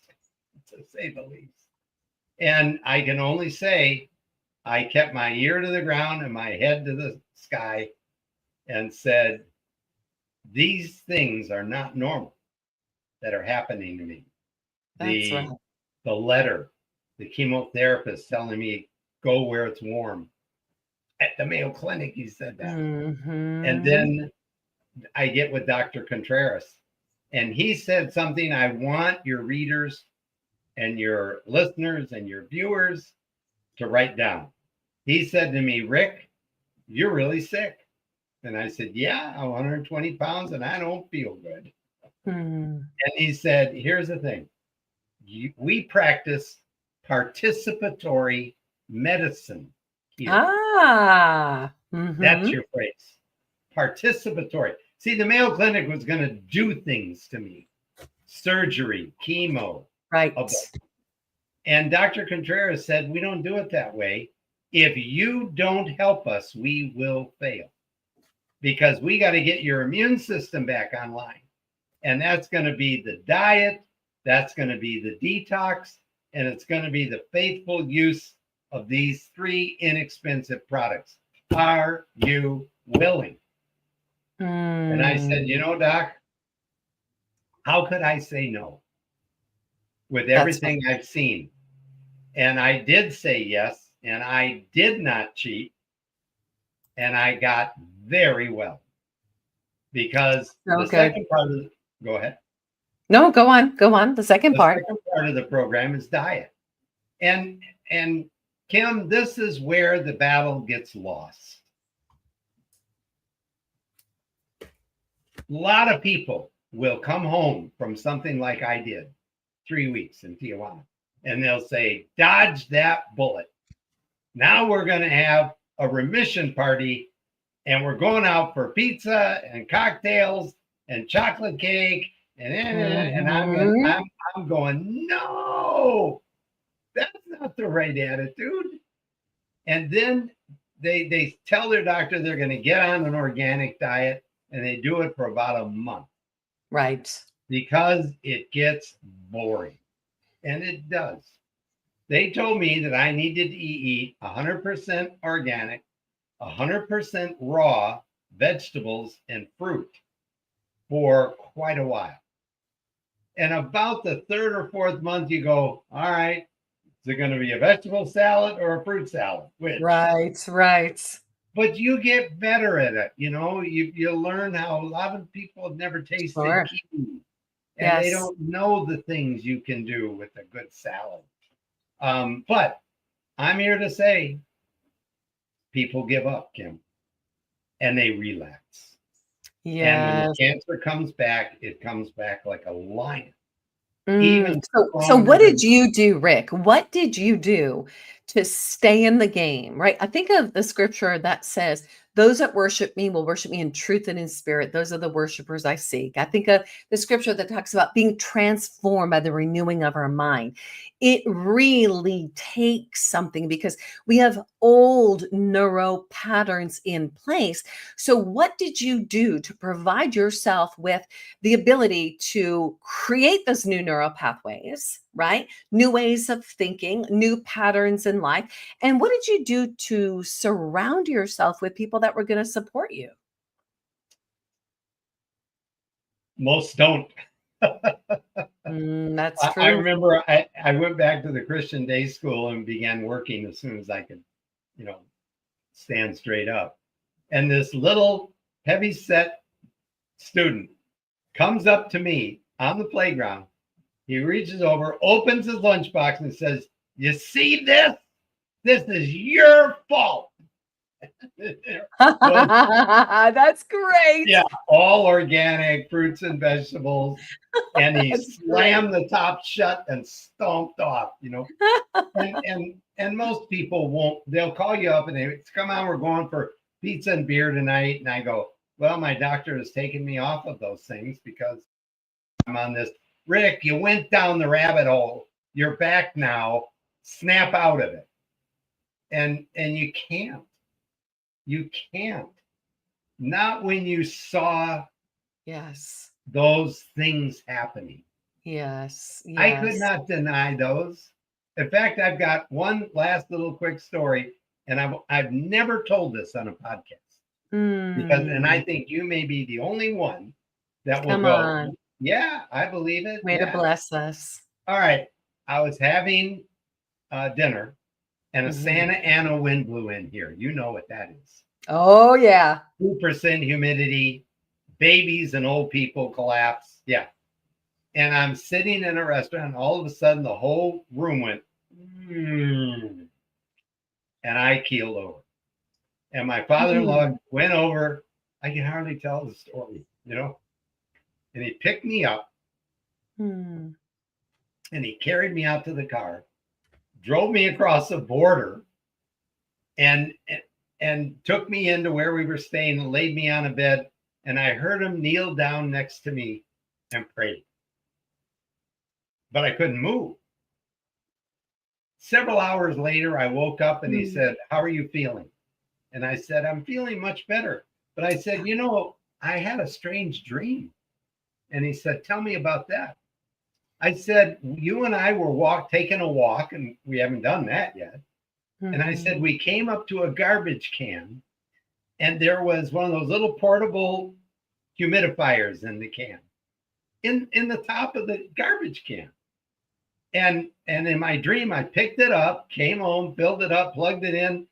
Speaker 5: to say the least. And I can only say I kept my ear to the ground and my head to the sky and said, these things are not normal that are happening to me.
Speaker 2: That's right.
Speaker 5: The letter, the chemotherapist telling me, go where it's warm. At the Mayo Clinic, he said that. And then I get with Dr. Contreras, and he said something I want your readers and your listeners and your viewers to write down. He said to me, Rick, you're really sick. And I said, yeah, I'm 120 pounds and I don't feel good. And he said, here's the thing. We practice participatory medicine here. That's your phrase. Participatory. See, the Mayo Clinic was going to do things to me. Surgery, chemo.
Speaker 2: Right.
Speaker 5: And Dr. Contreras said, we don't do it that way. If you don't help us, we will fail. Because we got to get your immune system back online. And that's going to be the diet. That's going to be the detox. And it's going to be the faithful use of these 3 inexpensive products. Are you willing? And I said, you know, Doc, how could I say no with everything I've seen? And I did say yes, and I did not cheat, and I got very well. Because second part of go ahead.
Speaker 2: No, go on. The second part.
Speaker 5: The second part of the program is diet. And Kim, this is where the battle gets lost. A lot of people will come home from something like I did 3 weeks in Tijuana, and they'll say, dodge that bullet. Now we're going to have a remission party, and we're going out for pizza and cocktails and chocolate cake. And I'm going, no, that's not the right attitude. And then they tell their doctor they're going to get on an organic diet, and they do it for about a month.
Speaker 2: Right.
Speaker 5: Because it gets boring. And it does. They told me that I needed to eat 100% organic, 100% raw vegetables and fruit for quite a while. And about the 3rd or 4th month, you go, all right, is it going to be a vegetable salad or a fruit salad? Which?
Speaker 2: Right.
Speaker 5: But you get better at it. You know, you learn how a lot of people have never tasted kiwi. And they don't know the things you can do with a good salad. But I'm here to say people give up, Kim, and they relapse. Yeah. And when the cancer comes back, it comes back like a lion.
Speaker 2: So what did you do, Rick? What did you do to stay in the game, right? I think of the scripture that says, those that worship me will worship me in truth and in spirit. Those are the worshipers I seek. I think of the scripture that talks about being transformed by the renewing of our mind. It really takes something because we have old neuro patterns in place. So what did you do to provide yourself with the ability to create those new neural pathways, right? New ways of thinking, new patterns in life. And what did you do to surround yourself with people that were going to support you?
Speaker 5: Most don't.
Speaker 2: That's true.
Speaker 5: I remember I went back to the Christian day school and began working as soon as I could, stand straight up. And this little heavy-set student comes up to me on the playground. He reaches over, opens his lunchbox and says, you see this? This is your fault.
Speaker 2: That's great.
Speaker 5: Yeah, all organic fruits and vegetables. And he slammed the top shut and stomped off, And most people won't, they'll call you up and they come on, we're going for pizza and beer tonight. And I go, well, my doctor has taken me off of those things because I'm on this. Rick, you went down the rabbit hole. You're back now. Snap out of it. And you can't. You can't. Not when you saw those things happening.
Speaker 2: Yes.
Speaker 5: I could
Speaker 2: Yes.
Speaker 5: not deny those. In fact, I've got one last little quick story, and I've never told this on a podcast and I
Speaker 2: Mm,
Speaker 5: think you may be the only one that will
Speaker 2: come
Speaker 5: go,
Speaker 2: on.
Speaker 5: yeah, I believe it.
Speaker 2: Way to
Speaker 5: Yeah.
Speaker 2: bless us.
Speaker 5: All right. I was having dinner, and a
Speaker 2: Mhm.
Speaker 5: Santa Ana wind blew in here. You know what that is.
Speaker 2: Oh, yeah.
Speaker 5: 2% humidity, babies and old people collapse. Yeah. And I'm sitting in a restaurant, and all of a sudden the whole room went, and I keeled over. And my father-in-law went over. I can hardly tell the story, and he picked me up
Speaker 2: Hmm.
Speaker 5: and he carried me out to the car, drove me across the border, and took me into where we were staying and laid me on a bed. And I heard him kneel down next to me and pray. But I couldn't move. Several hours later, I woke up and he said, "How are you feeling?" And I said, "I'm feeling much better." But I said, I had a strange dream. And he said, "Tell me about that." I said, "You and I were taking a walk, and we haven't done that yet." And I said, "We came up to a garbage can, and there was one of those little portable humidifiers in the can, in the top of the garbage can. And in my dream, I picked it up, came home, filled it up, plugged it in,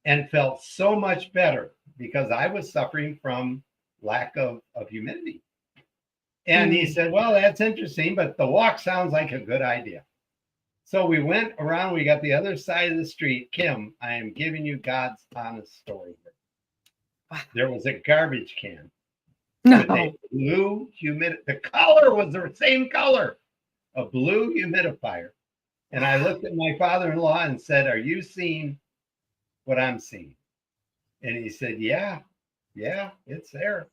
Speaker 5: and felt so much better because I was suffering from lack of humidity." And he said, "Well, that's interesting, but the walk sounds like a good idea." So we went around, we got the other side of the street. Kim, I am giving you God's honest story here.
Speaker 2: Wow.
Speaker 5: There was a garbage can
Speaker 2: No.
Speaker 5: with a blue the color was the same color, a blue humidifier. And I looked at my father-in-law and said, "Are you seeing what I'm seeing?" And he said, yeah, it's there.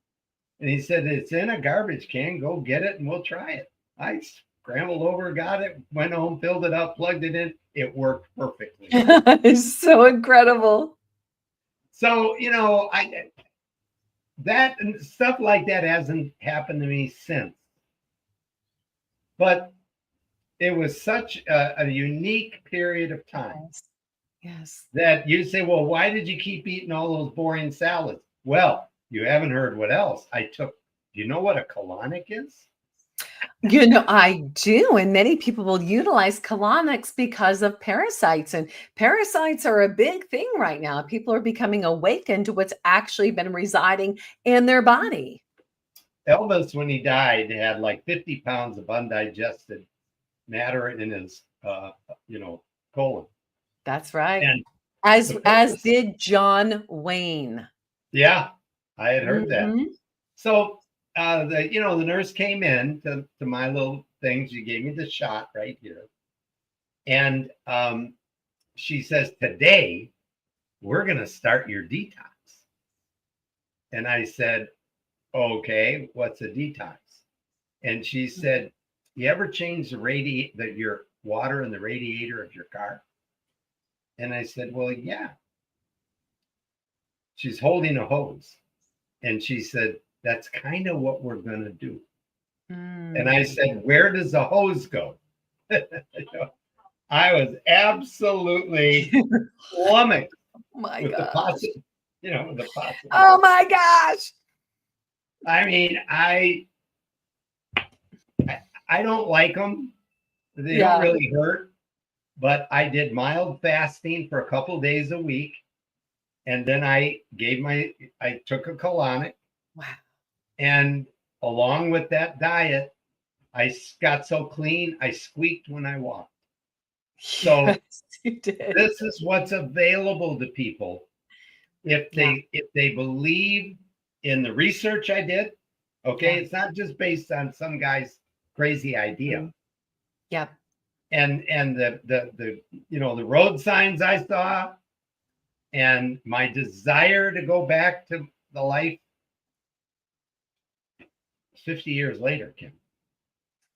Speaker 5: And he said, "It's in a garbage can. Go get it and we'll try it." I scrambled over, got it, went home, filled it up, plugged it in. It worked perfectly.
Speaker 2: It's so incredible.
Speaker 5: So, that and stuff like that hasn't happened to me since. But it was such a unique period of time.
Speaker 2: Yes.
Speaker 5: That you say, "Well, why did you keep eating all those boring salads?" Well, you haven't heard what else I took. Do you know what a colonic is?
Speaker 2: I do. And many people will utilize colonics because of parasites. And parasites are a big thing right now. People are becoming awakened to what's actually been residing in their body.
Speaker 5: Elvis, when he died, had like 50 pounds of undigested matter in his, colon.
Speaker 2: That's right.
Speaker 5: And
Speaker 2: As did John Wayne.
Speaker 5: yeah, I had heard that.
Speaker 2: Mhm.
Speaker 5: So the nurse came in to my little thing. She gave me the shot right here. And she says, "Today, we're going to start your detox." And I said, "Okay, what's a detox?" And she said, "You ever change your water in the radiator of your car?" And I said, "Well, yeah." She's holding a hose. And she said, "That's kind of what we're going to do." And I said, "Where does the hose go?" I was absolutely flummoxed
Speaker 2: Oh my
Speaker 5: with the
Speaker 2: gosh.
Speaker 5: possibility.
Speaker 2: Oh my gosh.
Speaker 5: I mean, I don't like them. They don't really hurt. But I did mild fasting for a couple days a week. And then I took a colonic.
Speaker 2: Wow.
Speaker 5: And along with that diet, I got so clean, I squeaked when I walked. So
Speaker 2: Yes, you did.
Speaker 5: this is what's available to people if they believe in the research I did. Okay, it's not just based on some guy's crazy idea.
Speaker 2: Yep.
Speaker 5: And the road signs I saw, and my desire to go back to the life 50 years later, Kim.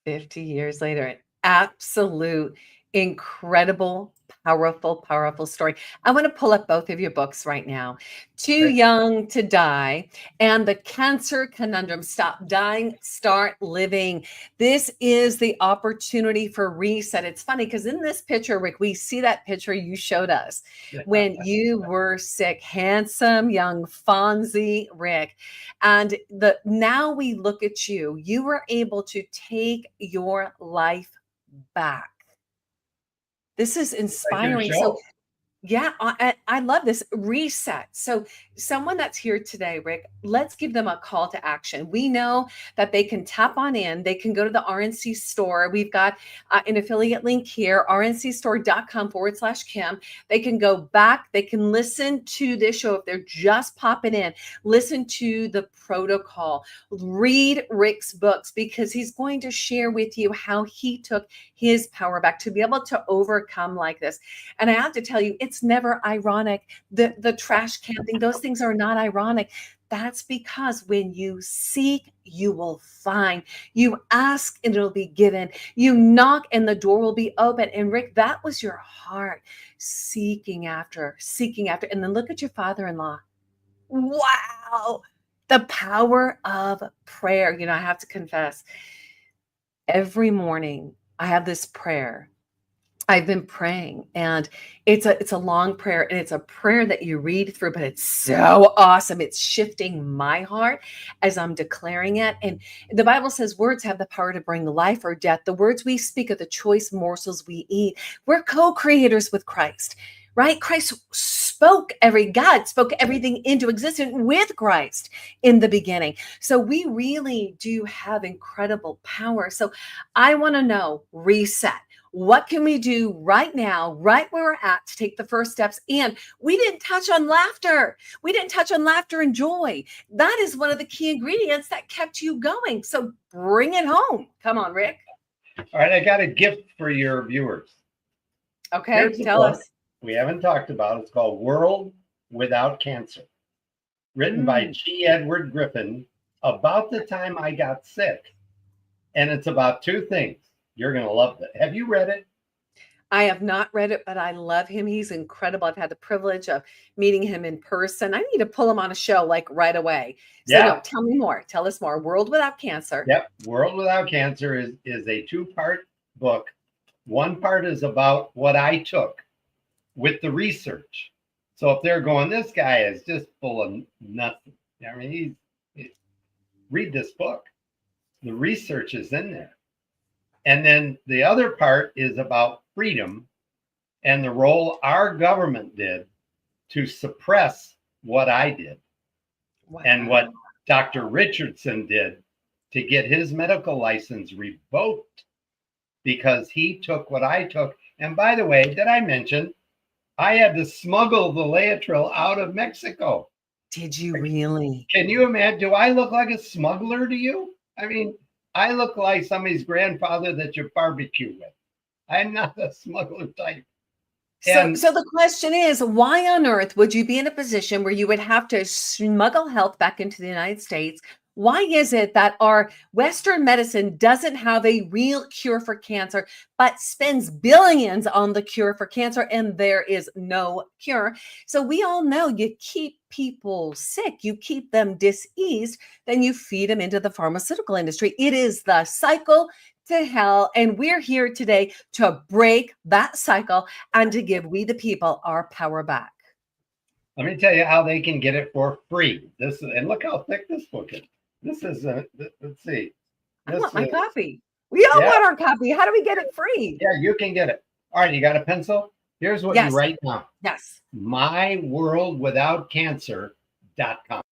Speaker 2: 50 years later, an absolute Incredible, powerful story. I want to pull up both of your books right now. Too
Speaker 5: Okay.
Speaker 2: Young to Die and The Cancer Conundrum. Stop Dying, Start Living. This is the opportunity for reset. It's funny because in this picture, Rick, we see that picture you showed us when you were sick. Handsome, young Fonzie Rick. And now we look at you. You were able to take your life back. This is inspiring. So, yeah, I love this reset. So someone that's here today, Rick, let's give them a call to action. We know that they can tap on in. They can go to the RNC store. We've got an affiliate link here, rncstore.com/Kim. They can go back. They can listen to this show if they're just popping in. Listen to the protocol. Read Rick's books because he's going to share with you how he took his power back to be able to overcome like this. And I have to tell you, it's never ironic. The trash can thing, those things are not ironic. That's because when you seek, you will find. You ask and it'll be given. You knock and the door will be open. And Rick, that was your heart seeking after. And then look at your father-in-law. Wow. The power of prayer. I have to confess, every morning I have this prayer. I've been praying, and it's a long prayer, and it's a prayer that you read through, but it's so awesome. It's shifting my heart as I'm declaring it. And the Bible says words have the power to bring life or death. The words we speak are the choice morsels we eat. We're co-creators with Christ, right? God spoke everything into existence with Christ in the beginning. So we really do have incredible power. So I want to know, reset. What can we do right now, right where we're at, to take the first steps? And we didn't touch on laughter. We didn't touch on laughter and joy. That is one of the key ingredients that kept you going. So bring it home. Come on, Rick.
Speaker 5: All right, I got a gift for your viewers.
Speaker 2: Okay, tell us.
Speaker 5: We haven't talked about. It's called World Without Cancer, written by G. Edward Griffin about the time I got sick. And it's about two things. You're going to love it. Have you read it?
Speaker 2: I have not read it, but I love him. He's incredible. I've had the privilege of meeting him in person. I need to pull him on a show like right away. So no, tell me more. Tell us more. World Without Cancer.
Speaker 5: Yep. World Without Cancer is a two-part book. One part is about what I took with the research. So if they're going, this guy is just full of nothing. I mean, read this book. The research is in there. And then the other part is about freedom and the role our government did to suppress what I did. Wow. And what Dr. Richardson did to get his medical license revoked because he took what I took. And by the way, did I mention I had to smuggle the Laetrile out of Mexico?
Speaker 2: Did you really?
Speaker 5: Can you imagine? Do I look like a smuggler to you? I mean, I look like somebody's grandfather that you barbecue with. I'm not a smuggler type.
Speaker 2: So the question is, why on earth would you be in a position where you would have to smuggle health back into the United States? Why is it that our Western medicine doesn't have a real cure for cancer, but spends billions on the cure for cancer, and there is no cure? So we all know you keep people sick, you keep them diseased, then you feed them into the pharmaceutical industry. It is the cycle to hell, and we're here today to break that cycle and to give we the people our power back.
Speaker 5: Let me tell you how they can get it for free. And look how thick this book is. This is let's see.
Speaker 2: I want my copy. We all want our copy. How do we get it free?
Speaker 5: Yeah, you can get it. All right, you got a pencil? Here's what you write down.
Speaker 2: Yes.
Speaker 5: myworldwithoutcancer.com.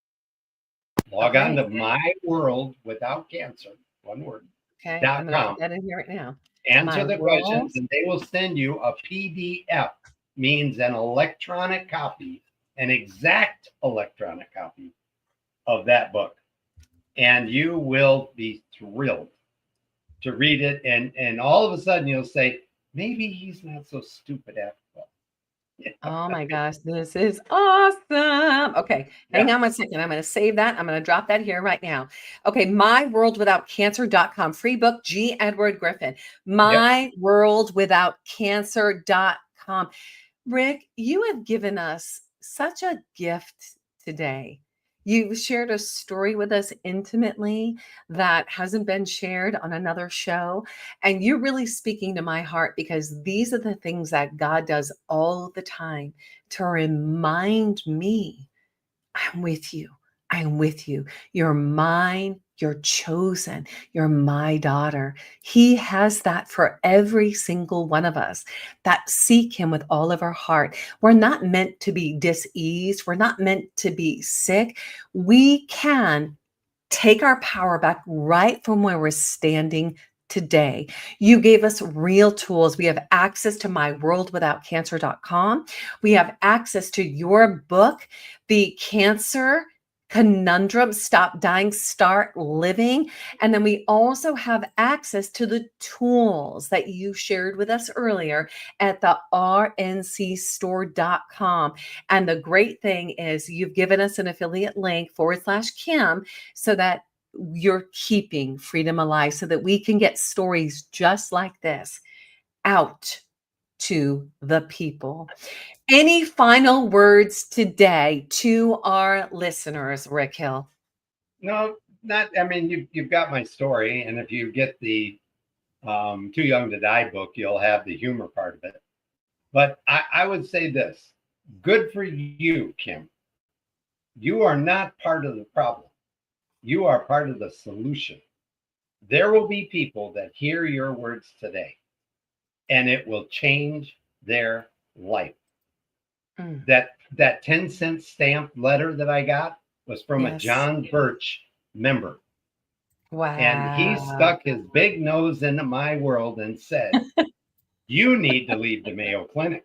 Speaker 5: Log on to myworldwithoutcancer, one word.
Speaker 2: Okay, I'm going to put that in here right now.
Speaker 5: Answer the questions, and they will send you a PDF, means an electronic copy, an exact electronic copy of that book. And you will be thrilled to read it. And all of a sudden you'll say, maybe he's not so stupid after all.
Speaker 2: Oh my gosh, this is awesome. Okay, hang on one second. I'm going to save that. I'm going to drop that here right now. Okay, myworldwithoutcancer.com, free book, G. Edward Griffin.
Speaker 5: Yep.
Speaker 2: Myworldwithoutcancer.com. Rick, you have given us such a gift today. You've shared a story with us intimately that hasn't been shared on another show. And you're really speaking to my heart because these are the things that God does all the time to remind me I'm with you. I'm with you. You're mine. You're chosen. You're my daughter. He has that for every single one of us that seek him with all of our heart. We're not meant to be diseased. We're not meant to be sick. We can take our power back right from where we're standing today. You gave us real tools. We have access to myworldwithoutcancer.com. We have access to your book, The Cancer Conundrum, Stop Dying, Start Living. And then we also have access to the tools that you shared with us earlier at the rncstore.com. And the great thing is you've given us an affiliate link /Kim so that you're keeping freedom alive so that we can get stories just like this out to the people. Any final words today to our listeners, Rick Hill?
Speaker 5: No, not. I mean, you've got my story, and if you get the Too Young to Die book, you'll have the humor part of it. But I would say this: good for you, Kim. You are not part of the problem. You are part of the solution. There will be people that hear your words today, and it will change their life. That 10-cent stamp letter that I got was from a John Birch member.
Speaker 2: Wow.
Speaker 5: And he stuck his big nose into my world and said, you need to leave the Mayo Clinic.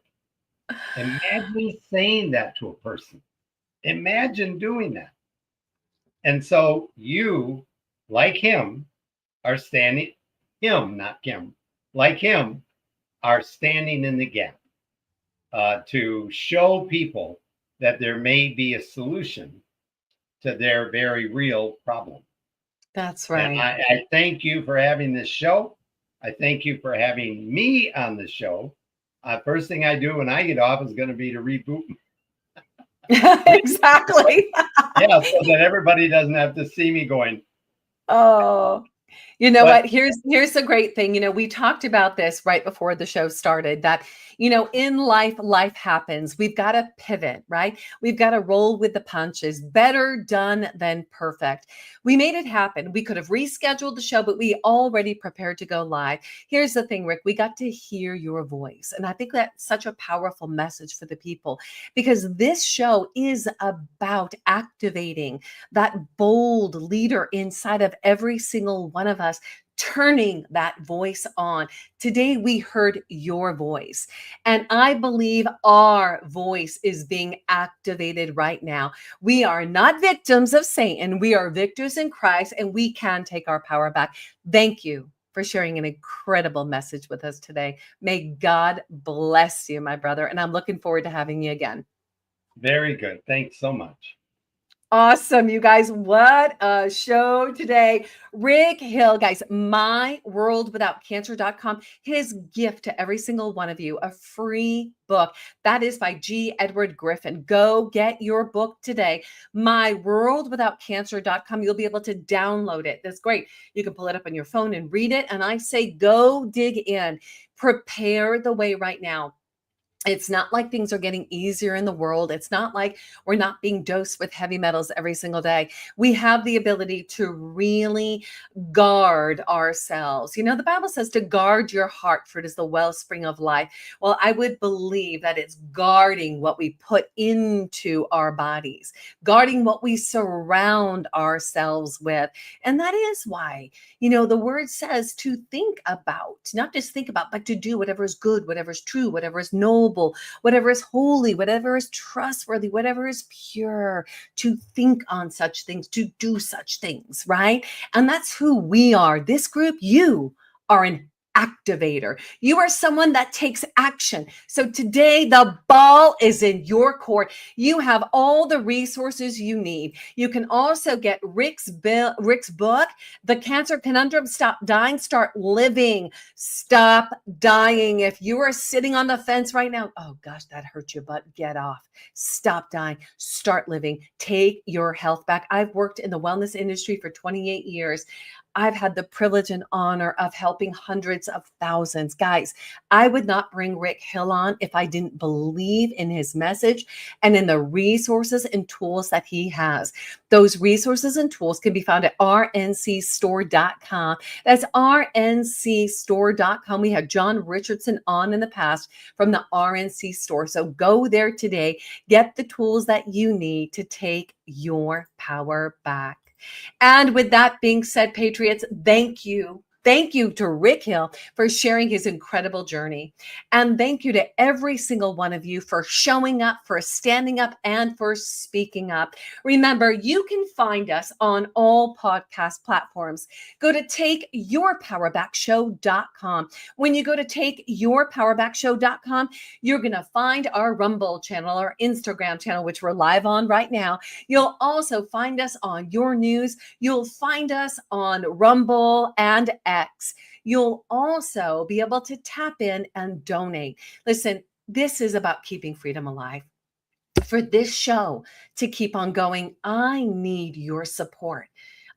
Speaker 5: Imagine saying that to a person. Imagine doing that. And so you, like him, are standing, him, not Kim, like him, are standing in the gap to show people that there may be a solution to their very real problem.
Speaker 2: That's right.
Speaker 5: And I thank you for having this show. I thank you for having me on the show. First thing I do when I get off is going to be to reboot.
Speaker 2: Exactly.
Speaker 5: Yeah, so that everybody doesn't have to see me going.
Speaker 2: Oh, you know what? Here's the great thing. You know, we talked about this right before the show started that, you know, in life happens. We've got to pivot, right? We've got to roll with the punches. Better done than perfect. We made it happen. We could have rescheduled the show, but we already prepared to go live. Here's the thing, Rick, we got to hear your voice. And I think that's such a powerful message for the people because this show is about activating that bold leader inside of every single one of us, turning that voice on. Today, we heard your voice, and I believe our voice is being activated right now. We are not victims of Satan. We are victors in Christ, and we can take our power back. Thank you for sharing an incredible message with us today. May God bless you, my brother, and I'm looking forward to having you again.
Speaker 5: Very good. Thanks so much.
Speaker 2: Awesome, you guys. What a show today. Rick Hill, guys, myworldwithoutcancer.com. His gift to every single one of you, a free book. That is by G. Edward Griffin. Go get your book today. myworldwithoutcancer.com. You'll be able to download it. That's great. You can pull it up on your phone and read it. And I say, go dig in. Prepare the way right now. It's not like things are getting easier in the world. It's not like we're not being dosed with heavy metals every single day. We have the ability to really guard ourselves. You know, the Bible says to guard your heart, for it is the wellspring of life. Well, I would believe that it's guarding what we put into our bodies, guarding what we surround ourselves with. And that is why, you know, the word says to think about, not just think about, but to do whatever is good, whatever is true, whatever is noble, whatever is holy, whatever is trustworthy, whatever is pure, to think on such things, to do such things, right? And that's who we are. This group, you are an activator. You are someone that takes action. So today the ball is in your court. You have all the resources you need. You can also get Rick's book, The Cancer Conundrum, Stop Dying, Start Living. Stop dying. If you are sitting on the fence right now, oh gosh, that hurt your butt, get off. Stop dying, start living, take your health back. I've worked in the wellness industry for 28 years. I've had the privilege and honor of helping hundreds of thousands. Guys, I would not bring Rick Hill on if I didn't believe in his message and in the resources and tools that he has. Those resources and tools can be found at rncstore.com. That's rncstore.com. We had John Richardson on in the past from the RNC store. So go there today, get the tools that you need to take your power back. And with that being said, Patriots, thank you. Thank you to Rick Hill for sharing his incredible journey. And thank you to every single one of you for showing up, for standing up, and for speaking up. Remember, you can find us on all podcast platforms. Go to takeyourpowerbackshow.com. When you go to takeyourpowerbackshow.com, you're going to find our Rumble channel, our Instagram channel, which we're live on right now. You'll also find us on Your News. You'll find us on Rumble and X. You'll also be able to tap in and donate. Listen, this is about keeping freedom alive. For this show to keep on going, I need your support.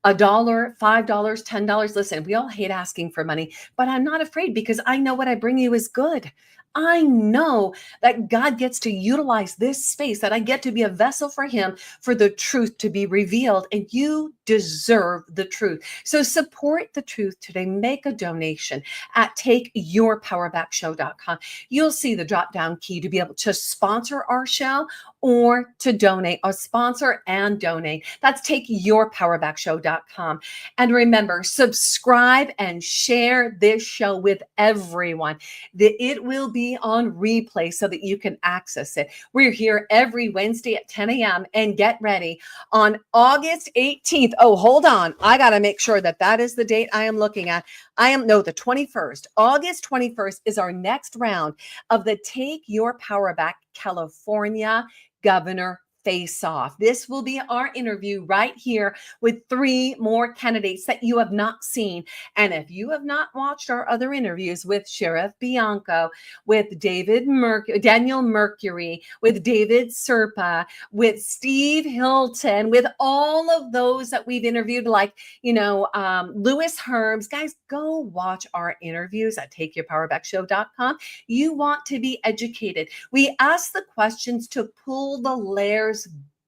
Speaker 2: $1, $5, $10. Listen, we all hate asking for money, but I'm not afraid because I know what I bring you is good. I know that God gets to utilize this space, that I get to be a vessel for him, for the truth to be revealed, and you deserve the truth. So support the truth today. Make a donation at takeyourpowerbackshow.com. You'll see the drop-down key to be able to sponsor our show or to donate, or sponsor and donate. That's takeyourpowerbackshow.com. And remember, subscribe and share this show with everyone. It will be on replay so that you can access it. We're here every Wednesday at 10 a.m. and get ready on August 18th. Oh, hold on. I got to make sure that that is the date I am looking at. The 21st. August 21st is our next round of the Take Your Power Back California Governor Face Off. This will be our interview right here with 3 more candidates that you have not seen. And if you have not watched our other interviews with Sheriff Bianco, with Daniel Mercury, with David Serpa, with Steve Hilton, with all of those that we've interviewed, like, Louis Herms, guys, go watch our interviews at takeyourpowerbackshow.com. You want to be educated. We ask the questions to pull the layers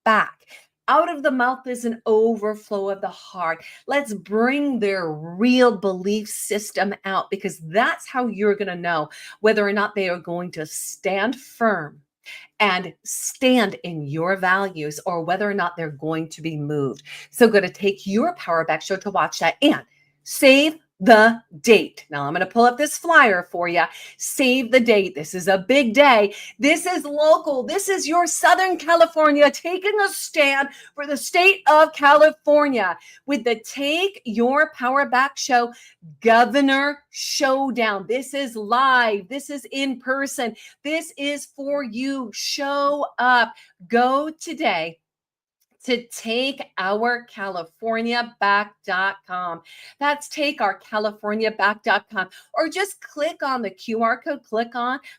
Speaker 2: back. Out of the mouth is an overflow of the heart. Let's bring their real belief system out, because that's how you're going to know whether or not they are going to stand firm and stand in your values, or whether or not they're going to be moved. So go to Take Your Power Back Show to watch that, and save the date. Now I'm going to pull up this flyer for you. Save the date. This is a big day. This is local. This is your Southern California taking a stand for the state of California with the Take Your Power Back Show Governor Showdown. This is live. This is in person. This is for you. Show up. Go today to takeourcaliforniaback.com. That's takeourcaliforniaback.com. Or just click on the QR code,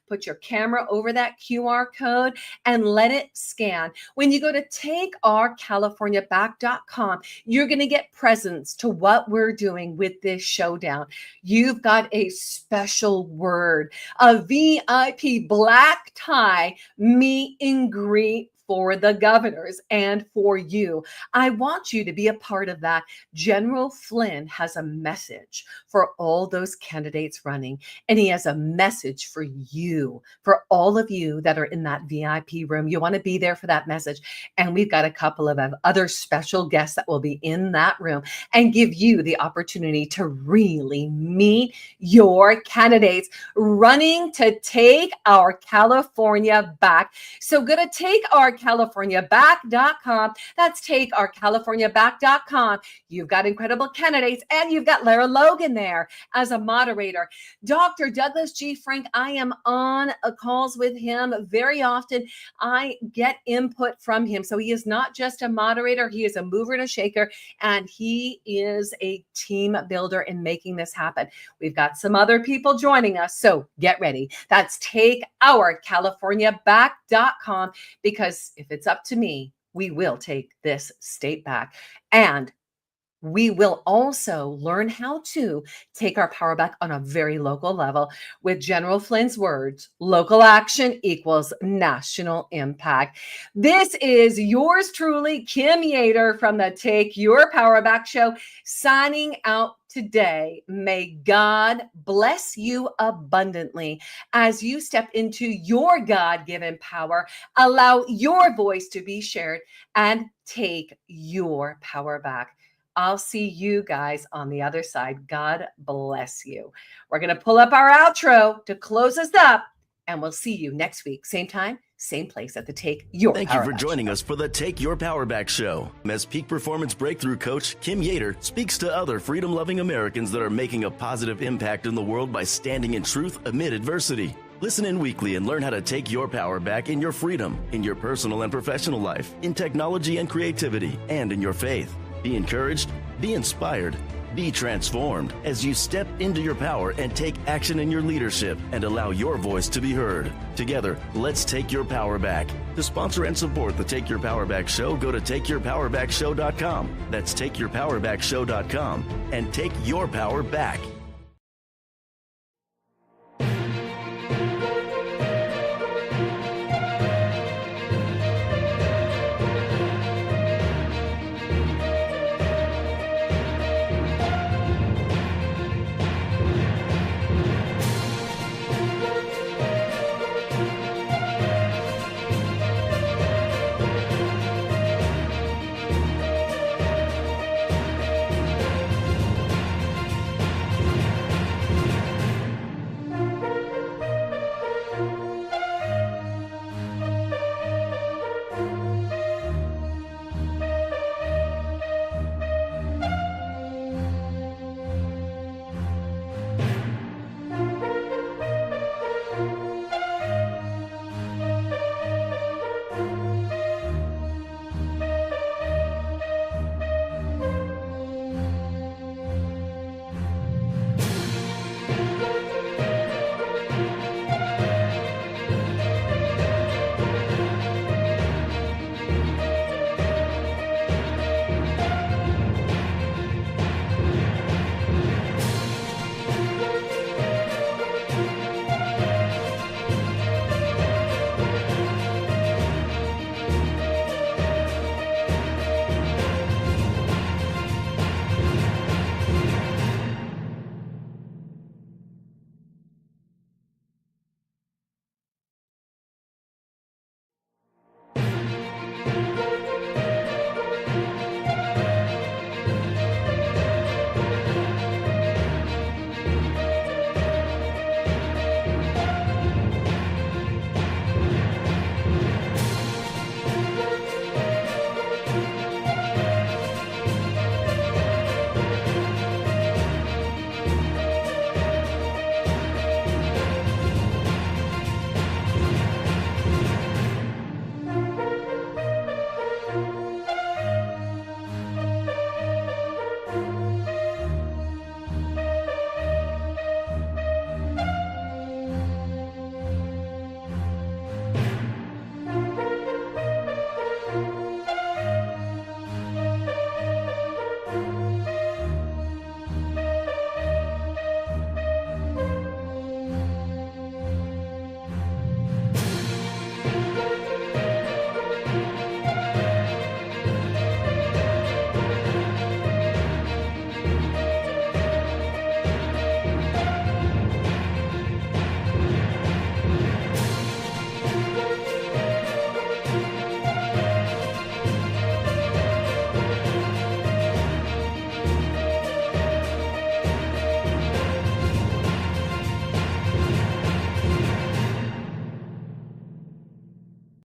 Speaker 2: put your camera over that QR code and let it scan. When you go to takeourcaliforniaback.com, you're going to get presents to what we're doing with this showdown. You've got a special word, a VIP black tie meet and greet for the governors and for you. I want you to be a part of that. General Flynn has a message for all those candidates running, and he has a message for you, for all of you that are in that VIP room. You want to be there for that message. And we've got a couple of other special guests that will be in that room and give you the opportunity to really meet your candidates running to take our California back. So go to takeourcaliforniaback.com takeourcaliforniaback.com. That's takeourcaliforniaback.com. You've got incredible candidates, and you've got Lara Logan there as a moderator. Dr. Douglas G. Frank, I am on calls with him very often. I get input from him. So he is not just a moderator, he is a mover and a shaker, and he is a team builder in making this happen. We've got some other people joining us, so get ready. That's takeourcaliforniaback.com, because if it's up to me, we will take this state back. And we will also learn how to take our power back on a very local level with General Flynn's words: local action equals national impact. This is yours truly, Kim Yeater from the Take Your Power Back show, signing out today. May God bless you abundantly as you step into your God-given power, allow your voice to be shared, and take your power back. I'll see you guys on the other side. God bless you. We're going to pull up our outro to close us up, and we'll see you next week. Same time, same place at the Take Your Power Back.
Speaker 1: Thank you for joining us for the Take Your Power Back show. As Peak Performance Breakthrough Coach Kim Yeater speaks to other freedom-loving Americans that are making a positive impact in the world by standing in truth amid adversity. Listen in weekly and learn how to take your power back in your freedom, in your personal and professional life, in technology and creativity, and in your faith. Be encouraged, be inspired, be transformed as you step into your power and take action in your leadership and allow your voice to be heard. Together, let's take your power back. To sponsor and support the Take Your Power Back show, go to takeyourpowerbackshow.com. That's takeyourpowerbackshow.com and take your power back.